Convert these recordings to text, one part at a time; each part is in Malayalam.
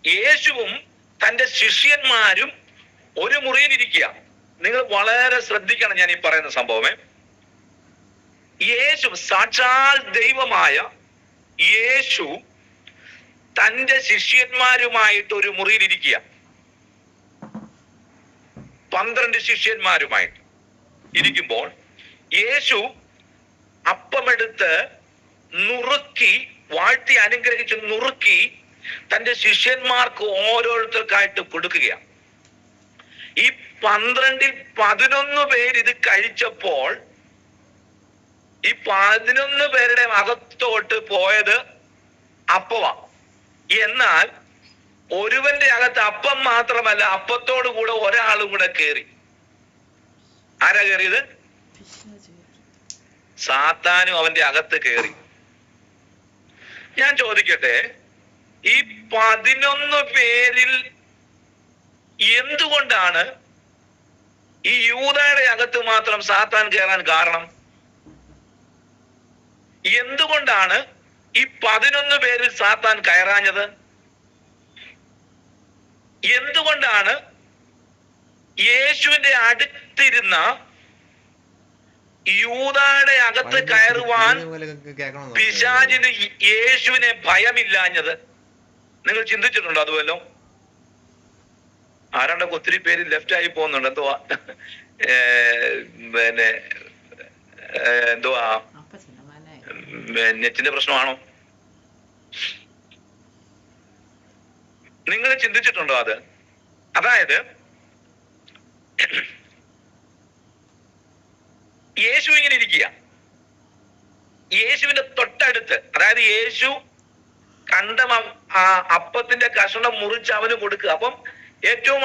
യേശുവും തന്റെ ശിഷ്യന്മാരും ഒരു മുറിയിലിരിക്കുക. നിങ്ങൾ വളരെ ശ്രദ്ധിക്കണം ഞാൻ ഈ പറയുന്ന സംഭവമേ. യേശു, സാക്ഷാൽ ദൈവമായ യേശു തന്റെ ശിഷ്യന്മാരുമായിട്ട് ഒരു മുറിയിലിരിക്കുക. 12 ശിഷ്യന്മാരുമായിട്ട് ഇരിക്കുമ്പോൾ യേശു അപ്പമെടുത്ത് നുറുക്കി, വാഴ്ത്തി അനുഗ്രഹിച്ച് നുറുക്കി തന്റെ ശിഷ്യന്മാർക്ക് ഓരോരുത്തർക്കായിട്ട് കൊടുക്കുകയാണ്. ഈ 12-ൽ 11 പേര് ഇത് കഴിച്ചപ്പോൾ ഈ 11 പേരുടെ അകത്തോട്ട് പോയത് അപ്പവാ. എന്നാൽ ഒരുവന്റെ അകത്ത് അപ്പം മാത്രമല്ല, അപ്പത്തോടു കൂടെ ഒരാളും കൂടെ കയറി. ആരാ കയറിയത്? സാത്താനും അവന്റെ അകത്ത് കയറി. ഞാൻ ചോദിക്കട്ടെ, ഈ 11 പേരിൽ എന്തുകൊണ്ടാണ് ഈ യൂദയുടെ അകത്ത് മാത്രം സാത്താൻ കയറാൻ കാരണം? എന്തുകൊണ്ടാണ് ഈ 11 പേരിൽ സാത്താൻ കയറാഞ്ഞത്? എന്തുകൊണ്ടാണ് യേശുവിന്റെ അടുത്തിരുന്ന യൂദയുടെ അകത്ത് കയറുവാൻ പിശാചിന് യേശുവിനെ ഭയമില്ലാഞ്ഞത്? നിങ്ങൾ ചിന്തിച്ചിട്ടുണ്ടോ അതുവല്ലോ? ആരാണ്ടൊക്കെ ഒത്തിരി പേര് ലെഫ്റ്റ് ആയി പോകുന്നുണ്ട്. എന്തുവാ പിന്നെ എന്തുവാ നെറ്റിന്റെ പ്രശ്നമാണോ? നിങ്ങൾ ചിന്തിച്ചിട്ടുണ്ടോ അത്? അതായത് യേശു ഇങ്ങനെ ഇരിക്കുക, യേശുവിന്റെ തൊട്ടടുത്ത്, അതായത് യേശു കണ്ട അപ്പത്തിന്റെ കഷണം മുറിച്ച് അവന് കൊടുക്കുക. അപ്പം ഏറ്റവും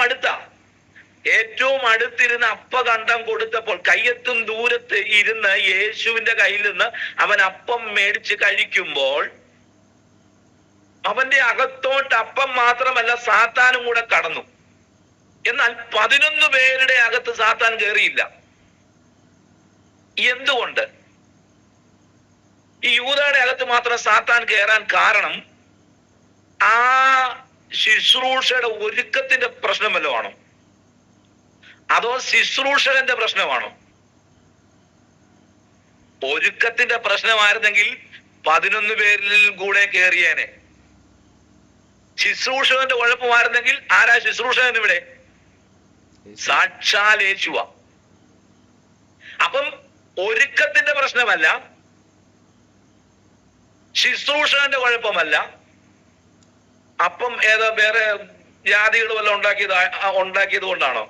അടുത്തിരുന്ന് അപ്പകണ്ഠം കൊടുത്തപ്പോൾ കയ്യെത്തും ദൂരത്ത് ഇരുന്ന് യേശുവിന്റെ കയ്യിൽ നിന്ന് അവൻ അപ്പം മേടിച്ച് കഴിക്കുമ്പോൾ അവന്റെ അകത്തോട്ട് അപ്പം മാത്രമല്ല സാത്താനും കൂടെ കടന്നു. എന്നാൽ 11 പേരുടെ അകത്ത് സാത്താൻ കയറിയില്ല. എന്തുകൊണ്ട്? ഈ യൂദയുടെ അകത്ത് മാത്രം സാത്താൻ കയറാൻ കാരണം ആ ശുശ്രൂഷയുടെ ഒരുക്കത്തിന്റെ പ്രശ്നം വല്ലതും ആണോ? അതോ ശുശ്രൂഷകന്റെ പ്രശ്നമാണോ? ഒരുക്കത്തിന്റെ പ്രശ്നമായിരുന്നെങ്കിൽ 11 പേരിൽ കൂടെ കയറിയേനെ. ശുശ്രൂഷകന്റെ കുഴപ്പമായിരുന്നെങ്കിൽ ആരാ ശുശ്രൂഷകൻ ഇവിടെ? സാക്ഷാൽ യേശുവ. അപ്പം ഒരുക്കത്തിന്റെ പ്രശ്നമല്ല, ശുശ്രൂഷകന്റെ കുഴപ്പമല്ല. അപ്പം ഏതാ വേറെ ജാതികൾ വല്ല ഉണ്ടാക്കിയത് കൊണ്ടാണോ?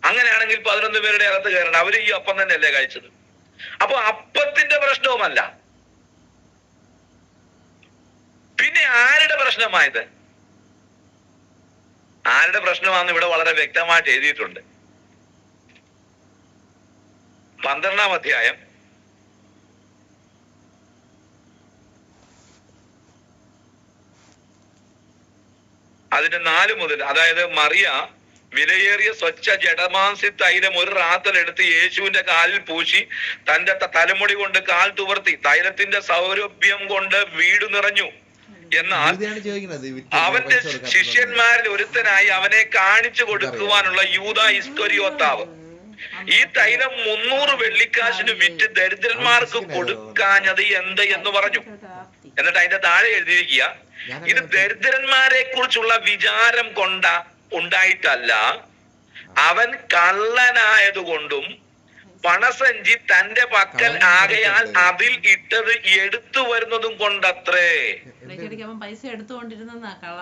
അങ്ങനെയാണെങ്കിൽ 11 പേരുടെ അകത്ത് കയറണം. അവര് ഈ അപ്പം തന്നെയല്ലേ കഴിച്ചത്. അപ്പൊ അപ്പത്തിന്റെ പ്രശ്നവുമല്ല. പിന്നെ ആരുടെ പ്രശ്നമായത്? ആരുടെ പ്രശ്നമാണെന്ന് ഇവിടെ വളരെ വ്യക്തമായിട്ട് എഴുതിയിട്ടുണ്ട്. 12-ാം അധ്യായം അതിന്റെ 4 മുതൽ, അതായത് മറിയ വിലയേറിയ സ്വച്ഛ ജഡമാംസി തൈലം ഒരു റാത്തലെടുത്ത് യേശുവിന്റെ കാലിൽ പൂശി തന്റെ തലമുടി കൊണ്ട് കാൽ തുവർത്തി. തൈലത്തിന്റെ സൗരഭ്യം കൊണ്ട് വീട് നിറഞ്ഞു. എന്നാൽ അവന്റെ ശിഷ്യന്മാരിൽ ഒരുത്തനായി അവനെ കാണിച്ചു കൊടുക്കുവാനുള്ള യൂദാ ഇസ്കരിയോത്താവ് ഈ തൈലം 300 വെള്ളിക്കാശിന് വിറ്റ് ദരിദ്രന്മാർക്ക് കൊടുക്കാഞ്ഞത് എന്ത് എന്ന് പറഞ്ഞു. എന്നിട്ട് അതിന്റെ താഴെ എഴുതിയിരിക്കുക, ഇത് ദരിദ്രന്മാരെ കുറിച്ചുള്ള വിചാരം ഉണ്ടായിട്ടല്ല, അവൻ കള്ളനായതുകൊണ്ടും പണസഞ്ചി തന്റെ പക്കൽ ആകയാൽ അതിൽ ഇട്ടത് എടുത്തു വരുന്നതും കൊണ്ടത്രേ.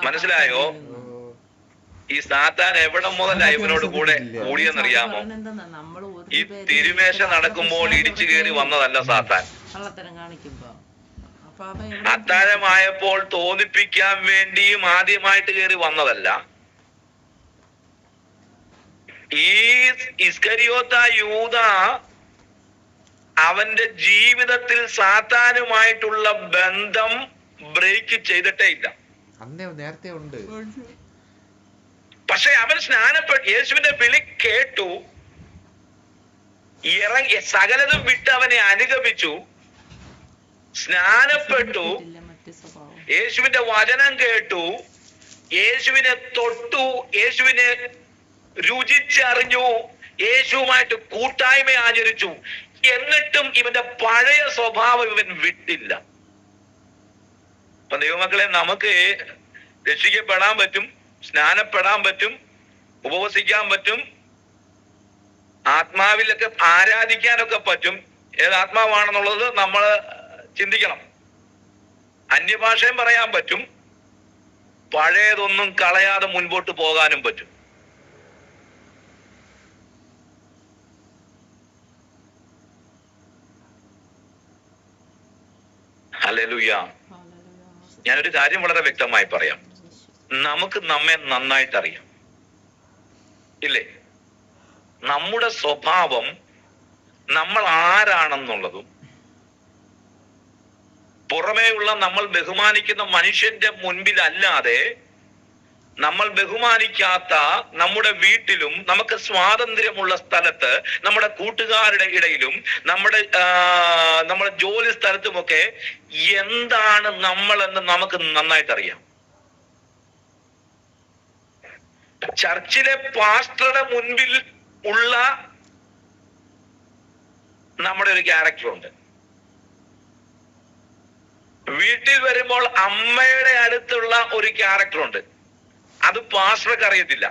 മനസ്സിലായോ? ഈ സാത്താൻ എവിടെ മുതലാ ഇവനോട് കൂടെ കൂടിയെന്നറിയാമോ? ഈ തിരുമേശ നടക്കുമ്പോൾ ഇടിച്ചു കയറി വന്നതല്ല സാത്താൻ. അത്താഴമായപ്പോൾ തോന്നിപ്പിക്കാൻ വേണ്ടിയും ആദ്യമായിട്ട് കയറി വന്നതല്ല. ഈ ഇസ്കരിയോത്ത യൂദ അവന്റെ ജീവിതത്തിൽ സാത്താനുമായിട്ടുള്ള ബന്ധം ബ്രേക്ക് ചെയ്തിട്ടേ ഇല്ല. നേരത്തെ ഉണ്ട്. പക്ഷെ അവൻ യേശുവിന്റെ വിളി കേട്ടു, ഇറങ്ങി സകലതും വിട്ട് അവനെ അനുഗമിച്ചു, സ്നാനപ്പെട്ടു, യേശുവിന്റെ വചനം കേട്ടു, യേശുവിനെ തൊട്ടു, യേശുവിനെ രുചിച്ചറിഞ്ഞു, യേശുവുമായിട്ട് കൂട്ടായ്മ ആചരിച്ചു. എന്നിട്ടും ഇവന്റെ പഴയ സ്വഭാവം ഇവൻ വിട്ടില്ല. അപ്പൊ ദൈവമക്കളെ, നമുക്ക് രക്ഷിക്കപ്പെടാൻ പറ്റും, സ്നാനപ്പെടാൻ പറ്റും, ഉപവസിക്കാൻ പറ്റും, ആത്മാവിലൊക്കെ ആരാധിക്കാനൊക്കെ പറ്റും. ഏത് ആത്മാവാണെന്നുള്ളത് നമ്മൾ ചിന്തിക്കണം. അന്യഭാഷയും പറയാൻ പറ്റും, പഴയതൊന്നും കളയാതെ മുൻപോട്ട് പോകാനും പറ്റും. ഹല്ലേലൂയ. ഞാനൊരു കാര്യം വളരെ വ്യക്തമായി പറയാം. നമുക്ക് നമ്മെ നന്നായിട്ട് അറിയാം, ഇല്ലേ? നമ്മുടെ സ്വഭാവം, നമ്മൾ ആരാണെന്നുള്ളതും പുറമേയുള്ള നമ്മൾ ബഹുമാനിക്കുന്ന മനുഷ്യന്റെ മുൻപിലല്ലാതെ നമ്മൾ ബഹുമാനിക്കാത്ത നമ്മുടെ വീട്ടിലും, നമുക്ക് സ്വാതന്ത്ര്യമുള്ള സ്ഥലത്ത്, നമ്മുടെ കൂട്ടുകാരുടെ ഇടയിലും, നമ്മുടെ ജോലി സ്ഥലത്തുമൊക്കെ എന്താണ് നമ്മളെന്ന് നമുക്ക് നന്നായിട്ട് അറിയാം. ചർച്ചിലെ പാസ്റ്ററുടെ മുൻപിൽ ഉള്ള നമ്മുടെ ഒരു ക്യാരക്ടറുണ്ട്. വീട്ടിൽ വരുമ്പോൾ അമ്മയുടെ അടുത്തുള്ള ഒരു ക്യാരക്ടറുണ്ട്, അത് പാസ്റ്റർക്ക് അറിയത്തില്ല.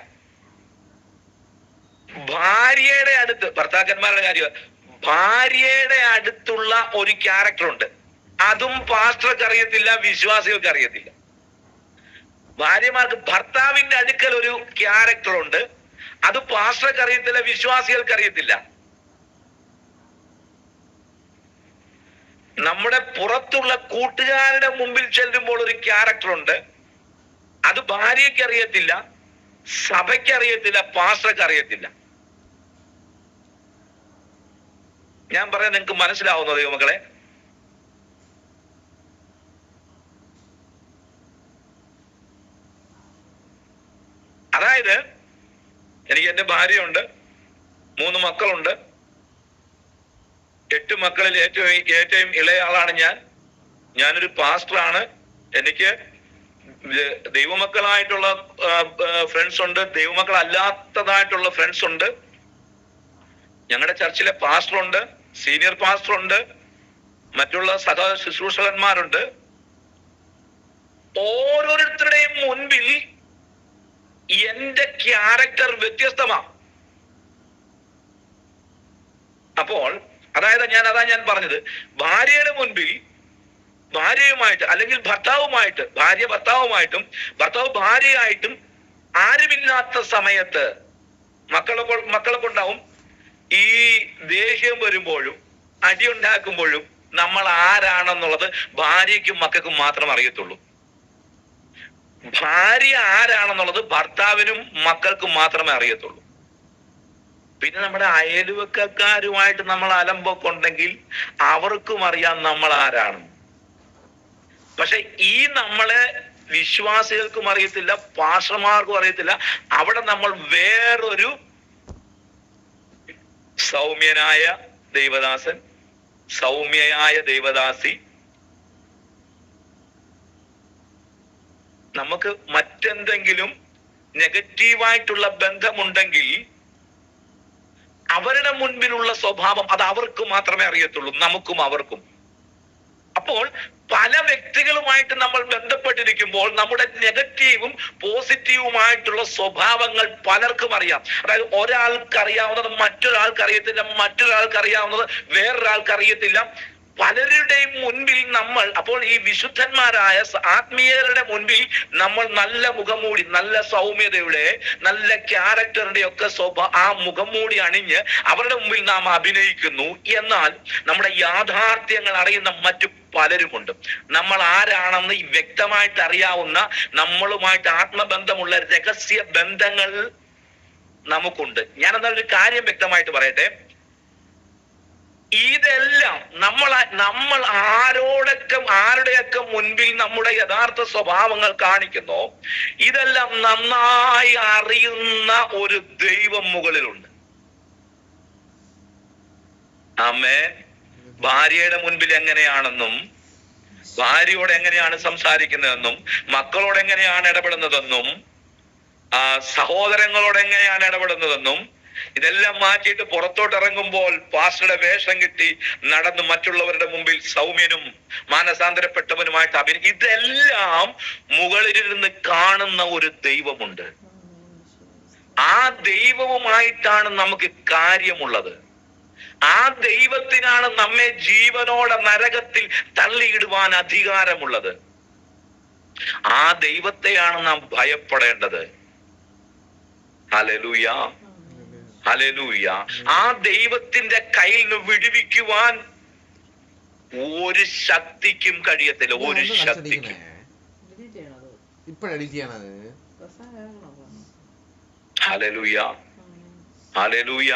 ഭാര്യയുടെ അടുത്ത്, ഭർത്താക്കന്മാരുടെ കാര്യം, ഭാര്യയുടെ അടുത്തുള്ള ഒരു ക്യാരക്ടറുണ്ട്, അതും പാസ്റ്റർക്ക് അറിയത്തില്ല, വിശ്വാസികൾക്ക് അറിയത്തില്ല. ഭാര്യമാർക്ക് ഭർത്താവിന്റെ അടുക്കൽ ഒരു ക്യാരക്ടറുണ്ട്, അത് പാസ്റ്റർക്ക് അറിയത്തില്ല, വിശ്വാസികൾക്ക് അറിയത്തില്ല. നമ്മുടെ പുറത്തുള്ള കൂട്ടുകാരുടെ മുമ്പിൽ ചെല്ലുമ്പോൾ ഒരു ക്യാരക്ടറുണ്ട്, അത് ഭാര്യയ്ക്ക് അറിയത്തില്ല, സഭയ്ക്ക് അറിയത്തില്ല, പാസ്റ്റർക്ക് അറിയത്തില്ല. ഞാൻ പറയാൻ നിങ്ങൾക്ക് മനസ്സിലാവുന്നത് ദൈവമക്കളെ, അതായത് എനിക്ക് എന്റെ ഭാര്യയുണ്ട്, 3 മക്കളുണ്ട്. 8 മക്കളിൽ ഏറ്റവും ഇളയ ആളാണ് ഞാനൊരു പാസ്റ്ററാണ്. എനിക്ക് ദൈവമക്കളായിട്ടുള്ള ഫ്രണ്ട്സ് ഉണ്ട്, ദൈവമക്കൾ അല്ലാത്തതായിട്ടുള്ള ഫ്രണ്ട്സ് ഉണ്ട്. ഞങ്ങളുടെ ചർച്ചിലെ പാസ്റ്ററുണ്ട്, സീനിയർ പാസ്റ്ററുണ്ട്, മറ്റുള്ള ശുശ്രൂഷകന്മാരുണ്ട്. ഓരോരുത്തരുടെയും മുൻപിൽ എന്റെ ക്യാരക്ടർ വ്യത്യസ്തമാണ്. അപ്പോൾ അതാ ഞാൻ പറഞ്ഞത്, ഭാര്യയുടെ മുൻപിൽ ഭാര്യയുമായിട്ട്, അല്ലെങ്കിൽ ഭർത്താവുമായിട്ട്, ഭാര്യ ഭർത്താവുമായിട്ടും ഭർത്താവ് ഭാര്യയായിട്ടും ആരുമില്ലാത്ത സമയത്ത് മക്കളെ കൊണ്ടാവും ഈ ദേഷ്യം വരുമ്പോഴും അടിയുണ്ടാക്കുമ്പോഴും നമ്മൾ ആരാണെന്നുള്ളത് ഭാര്യയ്ക്കും മക്കൾക്കും മാത്രം അറിയത്തുള്ളൂ. ഭാര്യ ആരാണെന്നുള്ളത് ഭർത്താവിനും മക്കൾക്കും മാത്രമേ അറിയത്തുള്ളൂ. പിന്നെ നമ്മുടെ അയൽവക്കക്കാരുമായിട്ട് നമ്മൾ അലമ്പൊക്കെ ഉണ്ടെങ്കിൽ അവർക്കും അറിയാം നമ്മൾ ആരാണ്. പക്ഷെ ഈ നമ്മളെ വിശ്വാസികൾക്കും അറിയത്തില്ല, പാസ്റ്റർമാർക്കും അറിയത്തില്ല. അവിടെ നമ്മൾ വേറൊരു സൗമ്യനായ ദൈവദാസൻ, സൗമ്യയായ ദൈവദാസി. നമുക്ക് മറ്റെന്തെങ്കിലും നെഗറ്റീവായിട്ടുള്ള ബന്ധമുണ്ടെങ്കിൽ അവരുടെ മുൻപിലുള്ള സ്വഭാവം അത് അവർക്ക് മാത്രമേ അറിയത്തുള്ളൂ, നമുക്കും അവർക്കും. അപ്പോൾ പല വ്യക്തികളുമായിട്ട് നമ്മൾ ബന്ധപ്പെട്ടിരിക്കുമ്പോൾ നമ്മുടെ നെഗറ്റീവും പോസിറ്റീവുമായിട്ടുള്ള സ്വഭാവങ്ങൾ പലർക്കും അറിയാം. അതായത് ഒരാൾക്ക് അറിയാവുന്നത് മറ്റൊരാൾക്ക് അറിയത്തില്ല, മറ്റൊരാൾക്ക് അറിയാവുന്നത് വേറൊരാൾക്ക് അറിയത്തില്ല. പലരുടെയും മുൻപിൽ നമ്മൾ, അപ്പോൾ ഈ വിശുദ്ധന്മാരായ ആത്മീയരുടെ മുൻപിൽ നമ്മൾ നല്ല മുഖംമൂടി, നല്ല സൗമ്യതയുടെ, നല്ല ക്യാരക്ടറിന്റെ ഒക്കെ ആ മുഖംമൂടി അണിഞ്ഞ് അവരുടെ മുമ്പിൽ നാം അഭിനയിക്കുന്നു. എന്നാൽ നമ്മുടെ യാഥാർത്ഥ്യങ്ങൾ അറിയുന്ന മറ്റു പലരുമുണ്ട്. നമ്മൾ ആരാണെന്ന് വ്യക്തമായിട്ട് അറിയാവുന്ന, നമ്മളുമായിട്ട് ആത്മബന്ധമുള്ള രഹസ്യ ബന്ധങ്ങൾ നമുക്കുണ്ട്. ഞാനെന്നാൽ ഒരു കാര്യം വ്യക്തമായിട്ട് പറയട്ടെ, ഇതെല്ലാം നമ്മൾ ആരുടെയൊക്കെ മുൻപിൽ നമ്മുടെ യഥാർത്ഥ സ്വഭാവങ്ങൾ കാണിക്കുന്നു, ഇതെല്ലാം നന്നായി അറിയുന്ന ഒരു ദൈവം മുകളിലുണ്ട്. ആമേൻ. ഭാര്യയുടെ മുൻപിൽ എങ്ങനെയാണെന്നും ഭാര്യയോട് എങ്ങനെയാണ് സംസാരിക്കുന്നതെന്നും മക്കളോട് എങ്ങനെയാണ് ഇടപെടുന്നതെന്നും സഹോദരങ്ങളോട് എങ്ങനെയാണ് ഇടപെടുന്നതെന്നും ഇതെല്ലാം മാറ്റിയിട്ട് പുറത്തോട്ട് ഇറങ്ങുമ്പോൾ പാസ്റ്ററുടെ വേഷം കിട്ടി നടന്ന് മറ്റുള്ളവരുടെ മുമ്പിൽ സൗമ്യനും മാനസാന്തരപ്പെട്ടവനുമായിട്ട് ഇതെല്ലാം മുകളിലിരുന്ന് കാണുന്ന ഒരു ദൈവമുണ്ട്. ആ ദൈവവുമായിട്ടാണ് നമുക്ക് കാര്യമുള്ളത്. ആ ദൈവത്തിനാണ് നമ്മെ ജീവനോടെ നരകത്തിൽ തള്ളിയിടുവാൻ അധികാരമുള്ളത്. ആ ദൈവത്തെയാണ് നാം ഭയപ്പെടേണ്ടത്. Hallelujah, hallelujah. ആ ദൈവത്തിന്റെ കയ്യിൽ നിന്ന് വിടുവിക്കുവാൻ ഒരു ശക്തിക്കും കഴിയത്തില്ല. ഒരു ശക്തിക്കും. Hallelujah, hallelujah.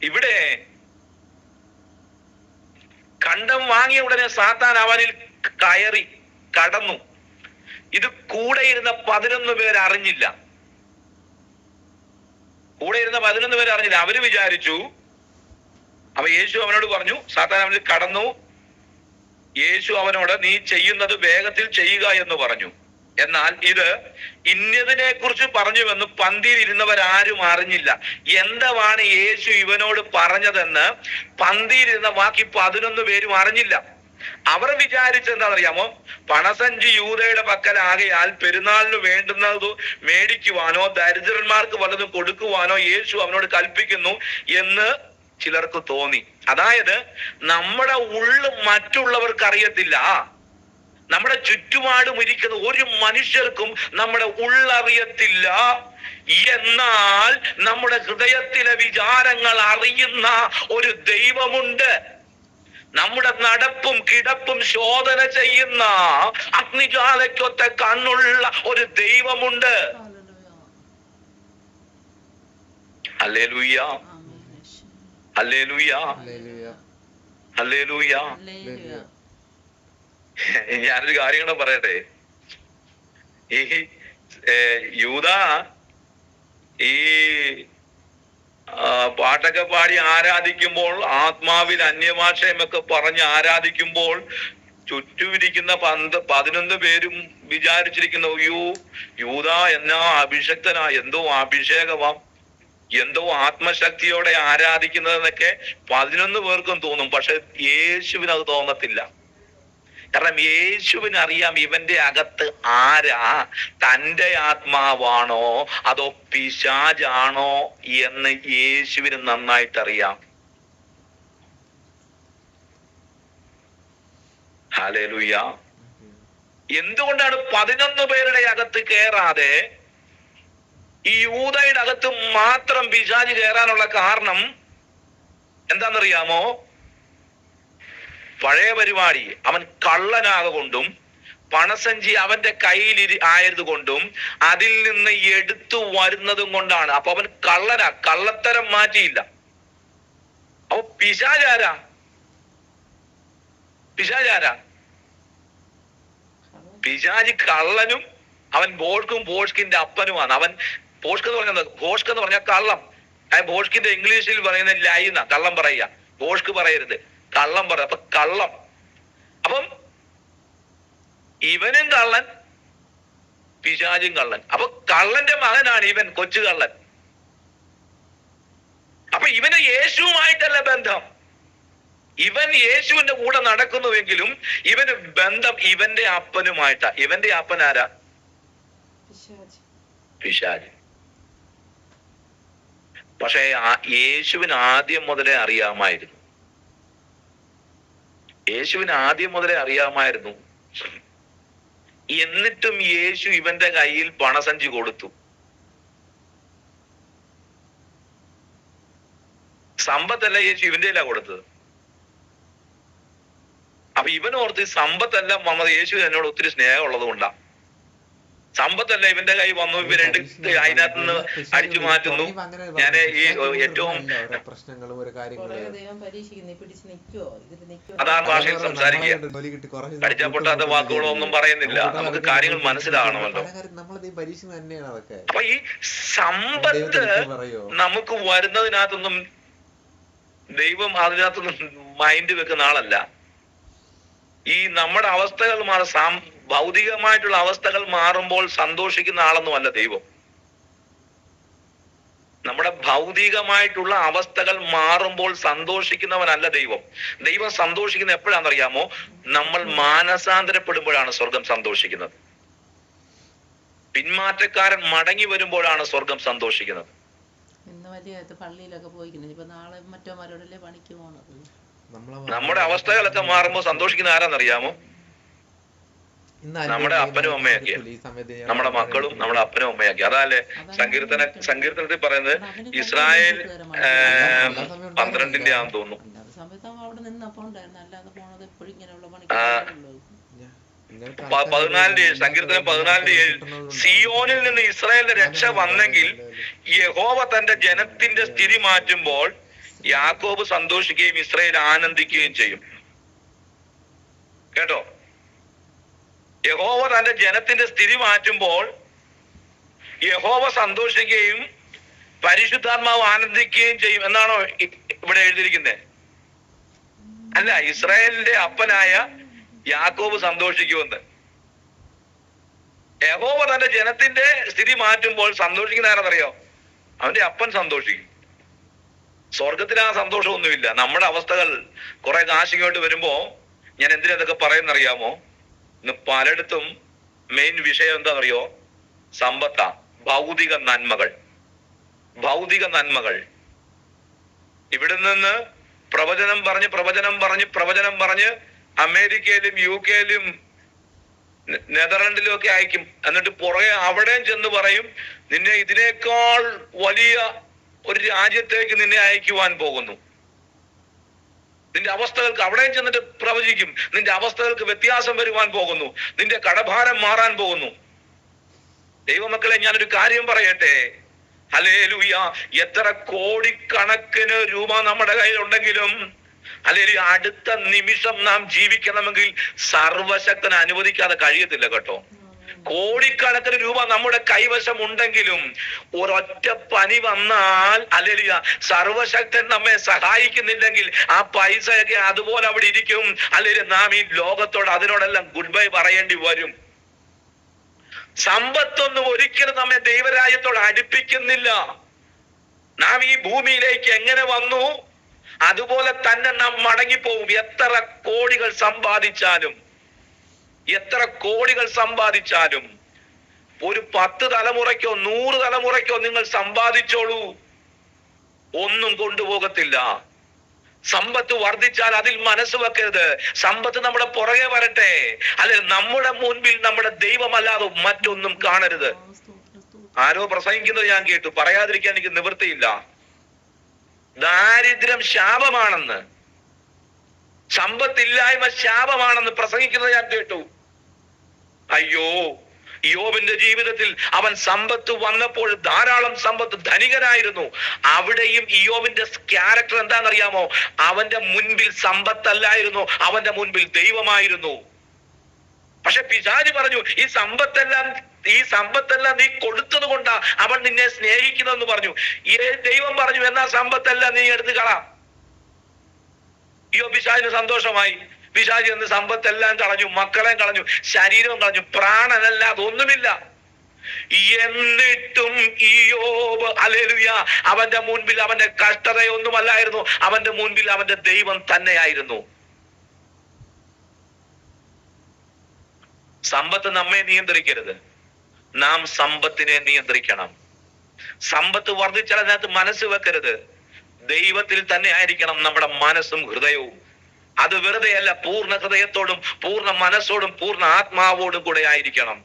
ഇവിടെ കണ്ടം വാങ്ങിയ ഉടനെ സാത്താൻ അവനിൽ കയറി കടന്നു. ഇത് കൂടെ ഇരുന്ന 11 പേര് അറിഞ്ഞില്ല. കൂടെ ഇരുന്ന 11 പേര് അറിഞ്ഞില്ല. അവര് വിചാരിച്ചു, അപ്പൊ യേശു അവനോട് പറഞ്ഞു, സാത്താൻ അവനിൽ കടന്നു. യേശു അവനോട് നീ ചെയ്യുന്നത് വേഗത്തിൽ ചെയ്യുക എന്ന് പറഞ്ഞു. എന്നാൽ ഇത് ഇന്നതിനെ കുറിച്ച് പറഞ്ഞുവെന്ന് പന്തിയിൽ ഇരുന്നവരാരും അറിഞ്ഞില്ല. എന്താണ് യേശു ഇവനോട് പറഞ്ഞതെന്ന് പന്തിയിലിരുന്ന ബാക്കി 11 പേരും അറിഞ്ഞില്ല. അവർ വിചാരിച്ചെന്താണെന്നറിയാമോ? പണസഞ്ചി യൂദയുടെ പക്കലാകയാൽ പെരുന്നാളിന് വേണ്ടുന്നത് മേടിക്കുവാനോ ദരിദ്രന്മാർക്ക് വല്ലതും കൊടുക്കുവാനോ യേശു അവനോട് കൽപ്പിക്കുന്നു എന്ന് ചിലർക്ക് തോന്നി. അതായത് നമ്മുടെ ഉള്ളു മറ്റുള്ളവർക്ക് അറിയത്തില്ല. നമ്മുടെ ചുറ്റുപാടും ഇരിക്കുന്ന ഒരു മനുഷ്യർക്കും നമ്മുടെ ഉള്ളറിയത്തില്ല. എന്നാൽ നമ്മുടെ ഹൃദയത്തിലെ വിചാരങ്ങൾ അറിയുന്ന ഒരു ദൈവമുണ്ട്. നമ്മുടെ നടപ്പും കിടപ്പും ശോധന ചെയ്യുന്ന അഗ്നിജാലയ്ക്കൊത്ത കണ്ണുള്ള ഒരു ദൈവമുണ്ട്. Hallelujah, hallelujah, hallelujah. ഞാനൊരു കാര്യം കൂടെ പറയട്ടെ. ഈ യൂദ ഈ പാട്ടൊക്കെ പാടി ആരാധിക്കുമ്പോൾ, ആത്മാവിൽ അന്യഭാഷയുമൊക്കെ പറഞ്ഞ് ആരാധിക്കുമ്പോൾ ചുറ്റുമിരിക്കുന്ന 11 പേരും വിചാരിച്ചിരിക്കുന്ന, അയ്യോ യൂദ എന്നാ അഭിഷക്തനാ, എന്തോ അഭിഷേകമാം, എന്തോ ആത്മശക്തിയോടെ ആരാധിക്കുന്നതെന്നൊക്കെ 11 പേർക്കും തോന്നും. പക്ഷെ യേശുവിന് അത് തോന്നത്തില്ല. കാരണം യേശുവിന് അറിയാം ഇവന്റെ അകത്ത് ആരാ, തന്റെ ആത്മാവാണോ അതോ പിശാചാണോ എന്ന് യേശുവിന് നന്നായിട്ടറിയാം. ഹല്ലേലൂയ. എന്തുകൊണ്ടാണ് 11 പേരുടെ അകത്ത് കയറാതെ ഈ യൂദയുടെ അകത്ത് മാത്രം പിശാച് കയറാനുള്ള കാരണം എന്താണെന്നറിയാമോ? പഴയ പരിപാടി. അവൻ കള്ളനാകൊണ്ടും പണസഞ്ചി അവന്റെ കയ്യിൽ ആയതുകൊണ്ടും അതിൽ നിന്ന് എടുത്തു വരുന്നതും കൊണ്ടാണ്. അപ്പൊ അവൻ കള്ളനാ, കള്ളത്തരം മാറ്റിയില്ല. അപ്പൊ പിശാചാരാ? പിശാചാരാ? പിശാചി കള്ളനും അവൻ ഭോഷ്കിന്റെ അപ്പനുമാണ്. അവൻ ഭോഷ്ക് എന്ന് പറഞ്ഞ കള്ളം. ഭോഷ്കിന്റെ ഇംഗ്ലീഷിൽ പറയുന്ന ലൈന, കള്ളം പറയുക. ഭോഷ്ക് പറയരുത്, കള്ളം പറ. അപ്പൊ കള്ളം. അപ്പം ഇവനും കള്ളൻ, പിശാചും കള്ളൻ. അപ്പൊ കള്ളന്റെ മകനാണ് ഇവൻ, കൊച്ചു കള്ളൻ. അപ്പൊ ഇവന് യേശുവുമായിട്ടല്ല ബന്ധം. ഇവൻ യേശുവിന്റെ കൂടെ നടക്കുന്നുവെങ്കിലും ഇവന് ബന്ധം ഇവന്റെ അപ്പനുമായിട്ടാ. ഇവന്റെ അപ്പൻ ആരാ? പിശാച്. പക്ഷെ യേശുവിന് ആദ്യം മുതലേ അറിയാമായിരുന്നു. യേശുവിന് ആദ്യം മുതലേ അറിയാമായിരുന്നു. എന്നിട്ടും യേശു ഇവന്റെ കയ്യിൽ പണസഞ്ചി കൊടുത്തു. സമ്പത്തല്ല യേശു ഇവന്റെ കയ്യിലാ കൊടുത്തത്. അപ്പൊ ഇവനോർത്ത് സമ്പത്തല്ല മമ്മത് യേശു എന്നോട് ഒത്തിരി സ്നേഹമുള്ളത് കൊണ്ടാ. സമ്പത്തല്ല ഇവന്റെ കൈ വന്നു, ഇവരെടുത്ത് അതിനകത്ത് നിന്ന് അടിച്ചു മാറ്റുന്നു. ഞാൻ ഈ ഏറ്റവും അതാണ് ഭാഷയിൽ സംസാരിക്കുക. പഠിച്ചാൽ പൊട്ടാത്ത വാക്കുകളോ ഒന്നും പറയുന്നില്ല. നമുക്ക് കാര്യങ്ങൾ മനസ്സിലാകണമല്ലോ. അപ്പൊ ഈ സമ്പത്ത് നമുക്ക് വരുന്നതിനകത്തൊന്നും ദൈവം അതിനകത്തൊന്നും മൈൻഡ് വെക്കുന്ന ആളല്ല. ഈ നമ്മുടെ അവസ്ഥകൾ ഭൗതികമായിട്ടുള്ള അവസ്ഥകൾ മാറുമ്പോൾ സന്തോഷിക്കുന്ന ആളൊന്നുമല്ല ദൈവം. നമ്മുടെ ഭൗതികമായിട്ടുള്ള അവസ്ഥകൾ മാറുമ്പോൾ സന്തോഷിക്കുന്നവനല്ല ദൈവം. ദൈവം സന്തോഷിക്കുന്ന എപ്പോഴാണെന്നറിയാമോ? നമ്മൾ മാനസാന്തരപ്പെടുമ്പോഴാണ് സ്വർഗം സന്തോഷിക്കുന്നത്. പിന്മാറ്റക്കാരൻ മടങ്ങി വരുമ്പോഴാണ് സ്വർഗം സന്തോഷിക്കുന്നത്. ഇന്ന് വലിയ പള്ളിയിലൊക്കെ പോയിക്കുന്നത്, ഇപ്പൊ നാളെ മറ്റോമാരോടല്ലേ പണിക്ക് പോണത്. നമ്മുടെ അവസ്ഥകളൊക്കെ മാറുമ്പോൾ സന്ദോഷിക്കുന്ന ആരാന്നറിയാമോ? നമ്മുടെ അപ്പനും അമ്മയാക്കിയ, നമ്മുടെ മക്കളും നമ്മുടെ അപ്പനും അമ്മയാക്കി. അതല്ലേ സങ്കീർത്തനത്തിൽ പറയുന്നത്? ഇസ്രായേൽ 12 ആണെന്ന് തോന്നുന്നു. അവിടെ നിന്നപ്പോ ഉണ്ടായിരുന്നു, അല്ലാതെ പോണത് എപ്പോഴും ഇങ്ങനെയുള്ള പണിക്ക്. 14 സങ്കീർത്തനം 14:7 സിയോനിൽ നിന്ന് ഇസ്രായേലിന്റെ രക്ഷ വന്നെങ്കിൽ യഹോവ തന്റെ ജനത്തിന്റെ സ്ഥിതി മാറ്റുമ്പോൾ യാക്കോബ് സന്തോഷിക്കുകയും ഇസ്രായേൽ ആനന്ദിക്കുകയും ചെയ്യും. കേട്ടോ? യഹോവ തന്റെ ജനത്തിന്റെ സ്ഥിതി മാറ്റുമ്പോൾ യഹോവ സന്തോഷിക്കുകയും പരിശുദ്ധാത്മാവ് ആനന്ദിക്കുകയും ചെയ്യും എന്നാണോ ഇവിടെ എഴുതിയിരിക്കുന്നത്? അല്ല, ഇസ്രായേലിന്റെ അപ്പനായ യാക്കോബ് സന്തോഷിക്കുമെന്ന്. യഹോവ തന്റെ ജനത്തിന്റെ സ്ഥിതി മാറ്റുമ്പോൾ സന്തോഷിക്കുന്ന ആരെന്നറിയോ? അവന്റെ അപ്പൻ സന്തോഷിക്കും. സ്വർഗത്തിൽ ആ സന്തോഷമൊന്നുമില്ല. നമ്മുടെ അവസ്ഥകൾ കുറെ കാശിങ്ങോട്ട് വരുമ്പോ ഞാൻ എന്തിനാ ഇതൊക്കെ പറയുന്നറിയാമോ? ഇന്ന് പലയിടത്തും മെയിൻ വിഷയം എന്താണെന്നറിയോ? സമ്പത്താ, ഭൗതിക നന്മകൾ. ഇവിടെ നിന്ന് പ്രവചനം പറഞ്ഞ് അമേരിക്കയിലും UK-യിലും നെതർലൻഡിലും ഒക്കെ അയക്കും. എന്നിട്ട് പുറകെ അവിടെയും ചെന്ന് പറയും, നിന്നെ ഇതിനേക്കാൾ വലിയ ഒരു രാജ്യത്തേക്ക് നിന്നെ അയക്കുവാൻ പോകുന്നു. നിന്റെ അവസ്ഥകൾക്ക് അവിടെയും ചെന്നിട്ട് പ്രവചിക്കും, നിന്റെ അവസ്ഥകൾക്ക് വ്യത്യാസം വരുവാൻ പോകുന്നു, നിന്റെ കടഭാരം മാറാൻ പോകുന്നു. ദൈവമക്കളെ, ഞാനൊരു കാര്യം പറയട്ടെ. ഹല്ലേലൂയ. എത്ര കോടിക്കണക്കിന് രൂപ നമ്മുടെ കയ്യിലുണ്ടെങ്കിലും അല്ലെങ്കിൽ അടുത്ത നിമിഷം നാം ജീവിക്കണമെങ്കിൽ സർവശക്തൻ അനുവദിക്കാതെ കഴിയത്തില്ല കേട്ടോ. കോടിക്കണക്കിന് രൂപ നമ്മുടെ കൈവശം ഉണ്ടെങ്കിലും ഒരൊറ്റ പനി വന്നാൽ അല്ലെങ്കിൽ സർവശക്തൻ നമ്മെ സഹായിക്കുന്നില്ലെങ്കിൽ ആ പൈസയൊക്കെ അതുപോലെ അവിടെ ഇരിക്കും. അല്ലെങ്കിൽ നാം ഈ ലോകത്തോട് അതിനോടെല്ലാം ഗുഡ് ബൈ പറയേണ്ടി വരും. സമ്പത്തൊന്നും ഒരിക്കലും നമ്മെ ദൈവരാജ്യത്തോട് അടുപ്പിക്കുന്നില്ല. നാം ഈ ഭൂമിയിലേക്ക് എങ്ങനെ വന്നു അതുപോലെ തന്നെ നാം മടങ്ങിപ്പോവും. എത്ര കോടികൾ സമ്പാദിച്ചാലും ഒരു 10 തലമുറയ്ക്കോ 100 തലമുറയ്ക്കോ നിങ്ങൾ സമ്പാദിച്ചോളൂ, ഒന്നും കൊണ്ടുപോകത്തില്ല. സമ്പത്ത് വർദ്ധിച്ചാൽ അതിൽ മനസ്സ് വെക്കരുത്. സമ്പത്ത് നമ്മുടെ പുറകെ വരട്ടെ, അല്ലെ നമ്മുടെ മുൻപിൽ നമ്മുടെ ദൈവമല്ലാതെ മറ്റൊന്നും കാണരുത്. ആരോ പ്രസംഗിക്കുന്നത് ഞാൻ കേട്ടു, പറയാതിരിക്കാൻ എനിക്ക് നിവൃത്തിയില്ല. ദാരിദ്ര്യം ശാപമാണെന്ന്, സമ്പത്തില്ലായ്മ ശാപമാണെന്ന് പ്രസംഗിക്കുന്നത് ഞാൻ കേട്ടു. അയ്യോ, യോബിന്റെ ജീവിതത്തിൽ അവൻ സമ്പത്ത് വന്നപ്പോൾ ധാരാളം സമ്പത്ത്, ധനികനായിരുന്നു. അവിടെയും യോബിന്റെ ക്യാരക്ടർ എന്താണെന്നറിയാമോ? അവന്റെ മുൻപിൽ സമ്പത്തല്ലായിരുന്നു, അവന്റെ മുൻപിൽ ദൈവമായിരുന്നു. പക്ഷെ പിശാച് പറഞ്ഞു, ഈ സമ്പത്തെല്ലാം നീ കൊടുത്തത് കൊണ്ടാ അവൻ നിന്നെ സ്നേഹിക്കുന്നതെന്ന് പറഞ്ഞു. ദൈവം പറഞ്ഞു, എന്നാ സമ്പത്തെല്ലാം നീ എടുത്ത് കളാം. പിശാചിന് സന്തോഷമായി. പിശാച് എന്ന് സമ്പത്തെല്ലാം കളഞ്ഞു, മക്കളെയും കളഞ്ഞു, ശരീരവും കളഞ്ഞു, പ്രാണനല്ലാതെ ഒന്നുമില്ല. എന്നിട്ടും ഇയ്യോബ് ഹല്ലേലൂയ അവന്റെ മുൻപിൽ അവന്റെ കഷ്ടതയൊന്നുമല്ലായിരുന്നു, അവന്റെ മുൻപിൽ അവന്റെ ദൈവം തന്നെയായിരുന്നു. സമ്പത്ത് നമ്മെ നിയന്ത്രിക്കരുത്, നാം സമ്പത്തിനെ നിയന്ത്രിക്കണം. സമ്പത്ത് വർദ്ധിച്ചാൽ അതിനകത്ത് മനസ്സ് വെക്കരുത്. ദൈവത്തിൽ തന്നെ ആയിരിക്കണം നമ്മുടെ മനസ്സും ഹൃദയവും. അത് വെറുതെയല്ല, പൂർണ്ണ ഹൃദയത്തോടും പൂർണ്ണ മനസ്സോടും പൂർണ്ണ ആത്മാവോടും കൂടെ ആയിരിക്കണം,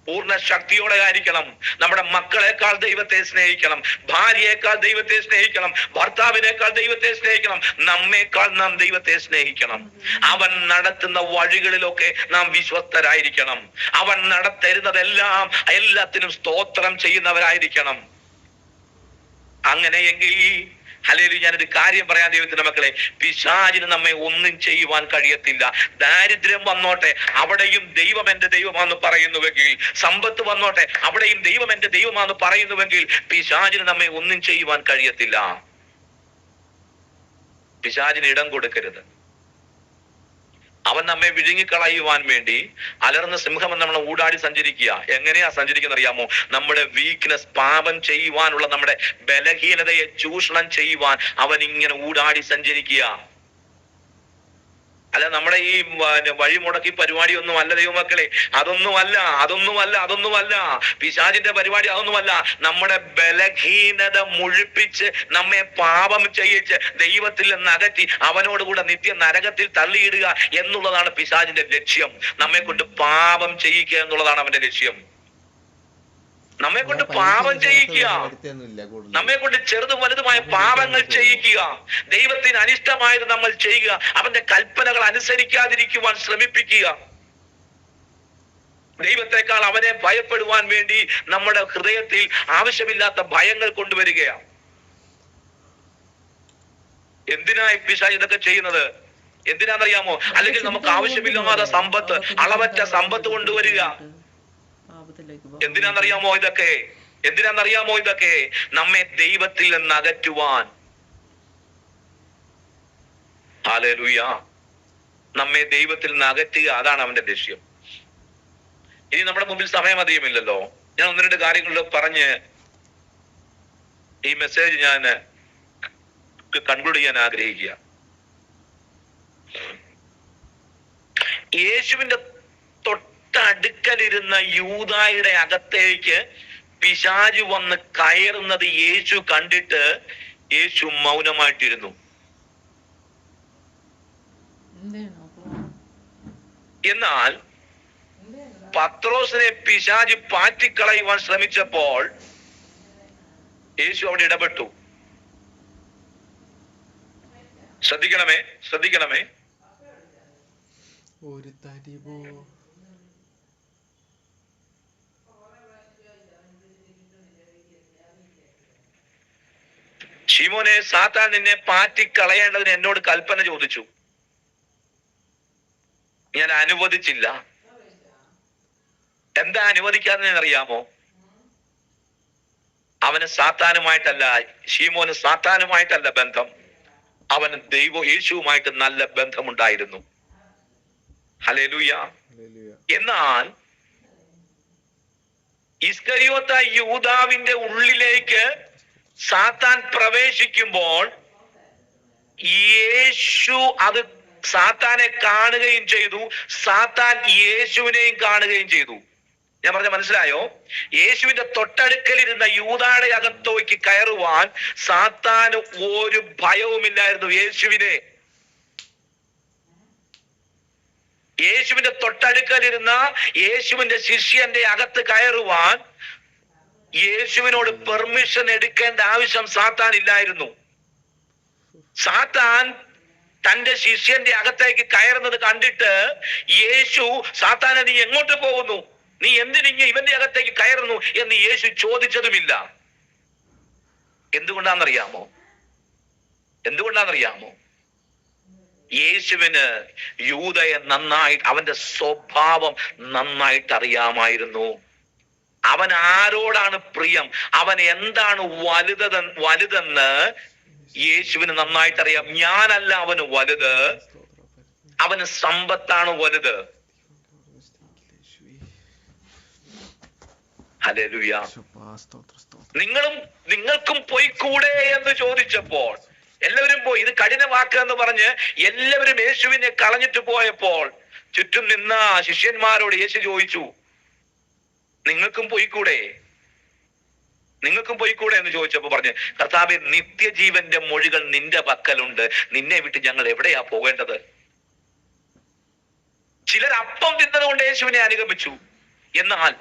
പൂർണ്ണ ശക്തിയോടെ ആയിരിക്കണം. നമ്മുടെ മക്കളെക്കാൾ ദൈവത്തെ സ്നേഹിക്കണം, ഭാര്യയേക്കാൾ ദൈവത്തെ സ്നേഹിക്കണം, ഭർത്താവിനേക്കാൾ ദൈവത്തെ സ്നേഹിക്കണം, നമ്മേക്കാൾ നാം ദൈവത്തെ സ്നേഹിക്കണം. അവൻ നടത്തുന്ന വഴികളിലൊക്കെ നാം വിശ്വസ്തരായിരിക്കണം. അവൻ നടത്തരുന്നതെല്ലാം എല്ലാത്തിനും സ്തോത്രം ചെയ്യുന്നവരായിരിക്കണം. അങ്ങനെയെങ്കിൽ ഹല്ലേലൂയ, ഞാനൊരു കാര്യം പറയാൻ ദൈവത്തിന്റെ മക്കളെ, പിശാചിന് നമ്മെ ഒന്നും ചെയ്യുവാൻ കഴിയത്തില്ല. ദാരിദ്ര്യം വന്നോട്ടെ, അവിടെയും ദൈവം എന്റെ ദൈവമാണെന്ന് പറയുന്നുവെങ്കിൽ, സമ്പത്ത് വന്നോട്ടെ, അവിടെയും ദൈവം എന്റെ ദൈവമാണെന്ന് പറയുന്നുവെങ്കിൽ പിശാചിന് നമ്മെ ഒന്നും ചെയ്യുവാൻ കഴിയത്തില്ല. പിശാചിന് ഇടം കൊടുക്കരുത്. അവൻ നമ്മെ വിഴുങ്ങിക്കളയുവാൻ വേണ്ടി അലർന്ന സിംഹം എന്ന് നമ്മളെ ഊടാടി സഞ്ചരിക്കുക. എങ്ങനെയാ സഞ്ചരിക്കുന്ന അറിയാമോ? നമ്മുടെ വീക്ക്നെസ്, പാപം ചെയ്യുവാനുള്ള നമ്മുടെ ബലഹീനതയെ ചൂഷണം ചെയ്യുവാൻ അവൻ ഇങ്ങനെ ഊടാടി സഞ്ചരിക്കുക. അല്ല നമ്മുടെ ഈ വഴി മുടക്കി പരിപാടി ഒന്നും അല്ല ദൈവമക്കളെ. അതൊന്നുമല്ല. പിശാചിന്റെ പരിപാടി അതൊന്നുമല്ല. നമ്മുടെ ബലഹീനത മുഴിപ്പിച്ച് നമ്മെ പാപം ചെയ്യിച്ച് ദൈവത്തിൽ നിന്ന് അകറ്റി അവനോട് കൂടെ നിത്യ നരകത്തിൽ തള്ളിയിടുക എന്നുള്ളതാണ് പിശാചിന്റെ ലക്ഷ്യം. നമ്മെ കൊണ്ട് പാപം ചെയ്യിക്കുക എന്നുള്ളതാണ് അവന്റെ ലക്ഷ്യം. നമ്മെ കൊണ്ട് പാപം ചെയ്യിക്കുക, നമ്മെ കൊണ്ട് ചെറുതും വലുതുമായ പാപങ്ങൾ ചെയ്യിക്കുക, ദൈവത്തിന് അനിഷ്ടമായത് നമ്മൾ ചെയ്യുക, അവന്റെ കൽപ്പനകൾ അനുസരിക്കാതിരിക്കുവാൻ ശ്രമിപ്പിക്കുക, ദൈവത്തെക്കാൾ അവനെ ഭയപ്പെടുവാൻ വേണ്ടി നമ്മുടെ ഹൃദയത്തിൽ ആവശ്യമില്ലാത്ത ഭയങ്ങൾ കൊണ്ടുവരികയാണ്. എന്തിനായി പിശാച് ഇതൊക്കെ ചെയ്യുന്നത്? എന്തിനാണെന്നറിയാമോ? അല്ലെങ്കിൽ നമുക്ക് ആവശ്യമില്ലാത്ത സമ്പത്ത്, അളവറ്റ സമ്പത്ത് കൊണ്ടുവരിക. എന്തിനാണെന്നറിയാമോ ഇതൊക്കെ? നമ്മെ ദൈവത്തിൽ നിന്ന് അകറ്റുവാൻ. ഹല്ലേലൂയ. നമ്മെ ദൈവത്തിൽ നിന്ന് അകറ്റുക, അതാണ് അവന്റെ ലക്ഷ്യം. ഇനി നമ്മുടെ മുമ്പിൽ സമയം അധികമില്ലല്ലോ. ഞാൻ ഒന്ന് രണ്ട് കാര്യങ്ങൾ പറഞ്ഞ് ഈ മെസ്സേജ് ഞാൻ കൺക്ലൂഡ് ചെയ്യാൻ ആഗ്രഹിക്കുക. യേശുവിന്റെ തൊട്ടടുക്കലിരുന്ന യൂദായുടെ അകത്തേക്ക് പിശാച് വന്ന് കയറുന്നത് യേശു കണ്ടിട്ട് യേശു മൗനമായിട്ടിരുന്നു. എന്നാൽ പത്രോസിനെ പിശാച് പാറ്റിക്കളയുവാൻ ശ്രമിച്ചപ്പോൾ യേശു അവിടെ ഇടപെട്ടു. ശ്രദ്ധിക്കണമേ. ഒരു തരിവോ ശിമോനെ, സാത്താൻ നിന്നെ പാറ്റിക്കളയേണ്ടതിന് എന്നോട് കൽപ്പന ചോദിച്ചു, ഞാൻ അനുവദിച്ചില്ല. എന്താ അനുവദിക്കാതെന്നറിയാമോ? അവന് സാത്താനുമായിട്ടല്ല, ശിമോന് സാത്താനുമായിട്ടല്ല ബന്ധം, അവന് യേശുവുമായിട്ട് നല്ല ബന്ധമുണ്ടായിരുന്നു. ഹല്ലേലൂയ. എന്നാൽ ഇസ്കരിയോത്ത യൂദാവിന്റെ ഉള്ളിലേക്ക് സാത്താൻ പ്രവേശിക്കുമ്പോൾ യേശു അത് സാത്താനെ കാണുകയും ചെയ്തു, സാത്താൻ യേശുവിനെയും കാണുകയും ചെയ്തു. ഞാൻ പറഞ്ഞ മനസ്സിലായോ? യേശുവിന്റെ തൊട്ടടുക്കലിരുന്ന യൂദായുടെ അകത്തേക്ക് കയറുവാൻ സാത്താന് ഒരു ഭയവുമില്ലായിരുന്നു. യേശുവിന്റെ തൊട്ടടുക്കലിരുന്ന യേശുവിന്റെ ശിഷ്യന്റെ അകത്ത് കയറുവാൻ യേശുവിനോട് പെർമിഷൻ എടുക്കേണ്ട ആവശ്യം സാത്താൻ ഇല്ലായിരുന്നു. സാത്താൻ തന്റെ ശിഷ്യന്റെ അകത്തേക്ക് കയറുന്നത് കണ്ടിട്ട് യേശു, സാത്താനെ നീ എങ്ങോട്ട് പോകുന്നു, നീ എന്തിനിങ്ങ ഇവന്റെ അകത്തേക്ക് കയറുന്നു എന്ന് യേശു ചോദിച്ചതുമില്ല. എന്തുകൊണ്ടാണെന്നറിയാമോ? യേശുവിന് യൂദയെ നന്നായിട്ട്, അവന്റെ സ്വഭാവം നന്നായിട്ട് അറിയാമായിരുന്നു. അവൻ ആരോടാണ് പ്രിയം, അവൻ എന്താണ് വലുതെന്ന് യേശുവിന് നന്നായിട്ട് അറിയാം. ഞാനല്ല അവന് വലുത്, അവന് സമ്പത്താണ് വലുത്. ഹല്ലേലൂയ. നിങ്ങൾക്കും പോയിക്കൂടെ എന്ന് ചോദിച്ചപ്പോൾ എല്ലാവരും പോയി. ഇത് കഠിന വാക്ക് എന്ന് പറഞ്ഞ് എല്ലാവരും യേശുവിനെ കളഞ്ഞിട്ട് പോയപ്പോൾ ചുറ്റും നിന്ന ശിഷ്യന്മാരോട് യേശു ചോദിച്ചു, നിങ്ങൾക്കും പോയിക്കൂടെ എന്ന് ചോദിച്ചപ്പോ പറഞ്ഞു, കർത്താവേ, നിത്യജീവന്റെ മൊഴികൾ നിന്റെ പക്കലുണ്ട്, നിന്നെ വിട്ട് ഞങ്ങൾ എവിടെയാ പോകേണ്ടത്? ചിലർ അപ്പം തിന്നതുകൊണ്ട് യേശുവിനെ അനുഗമിച്ചു. എന്നാൽ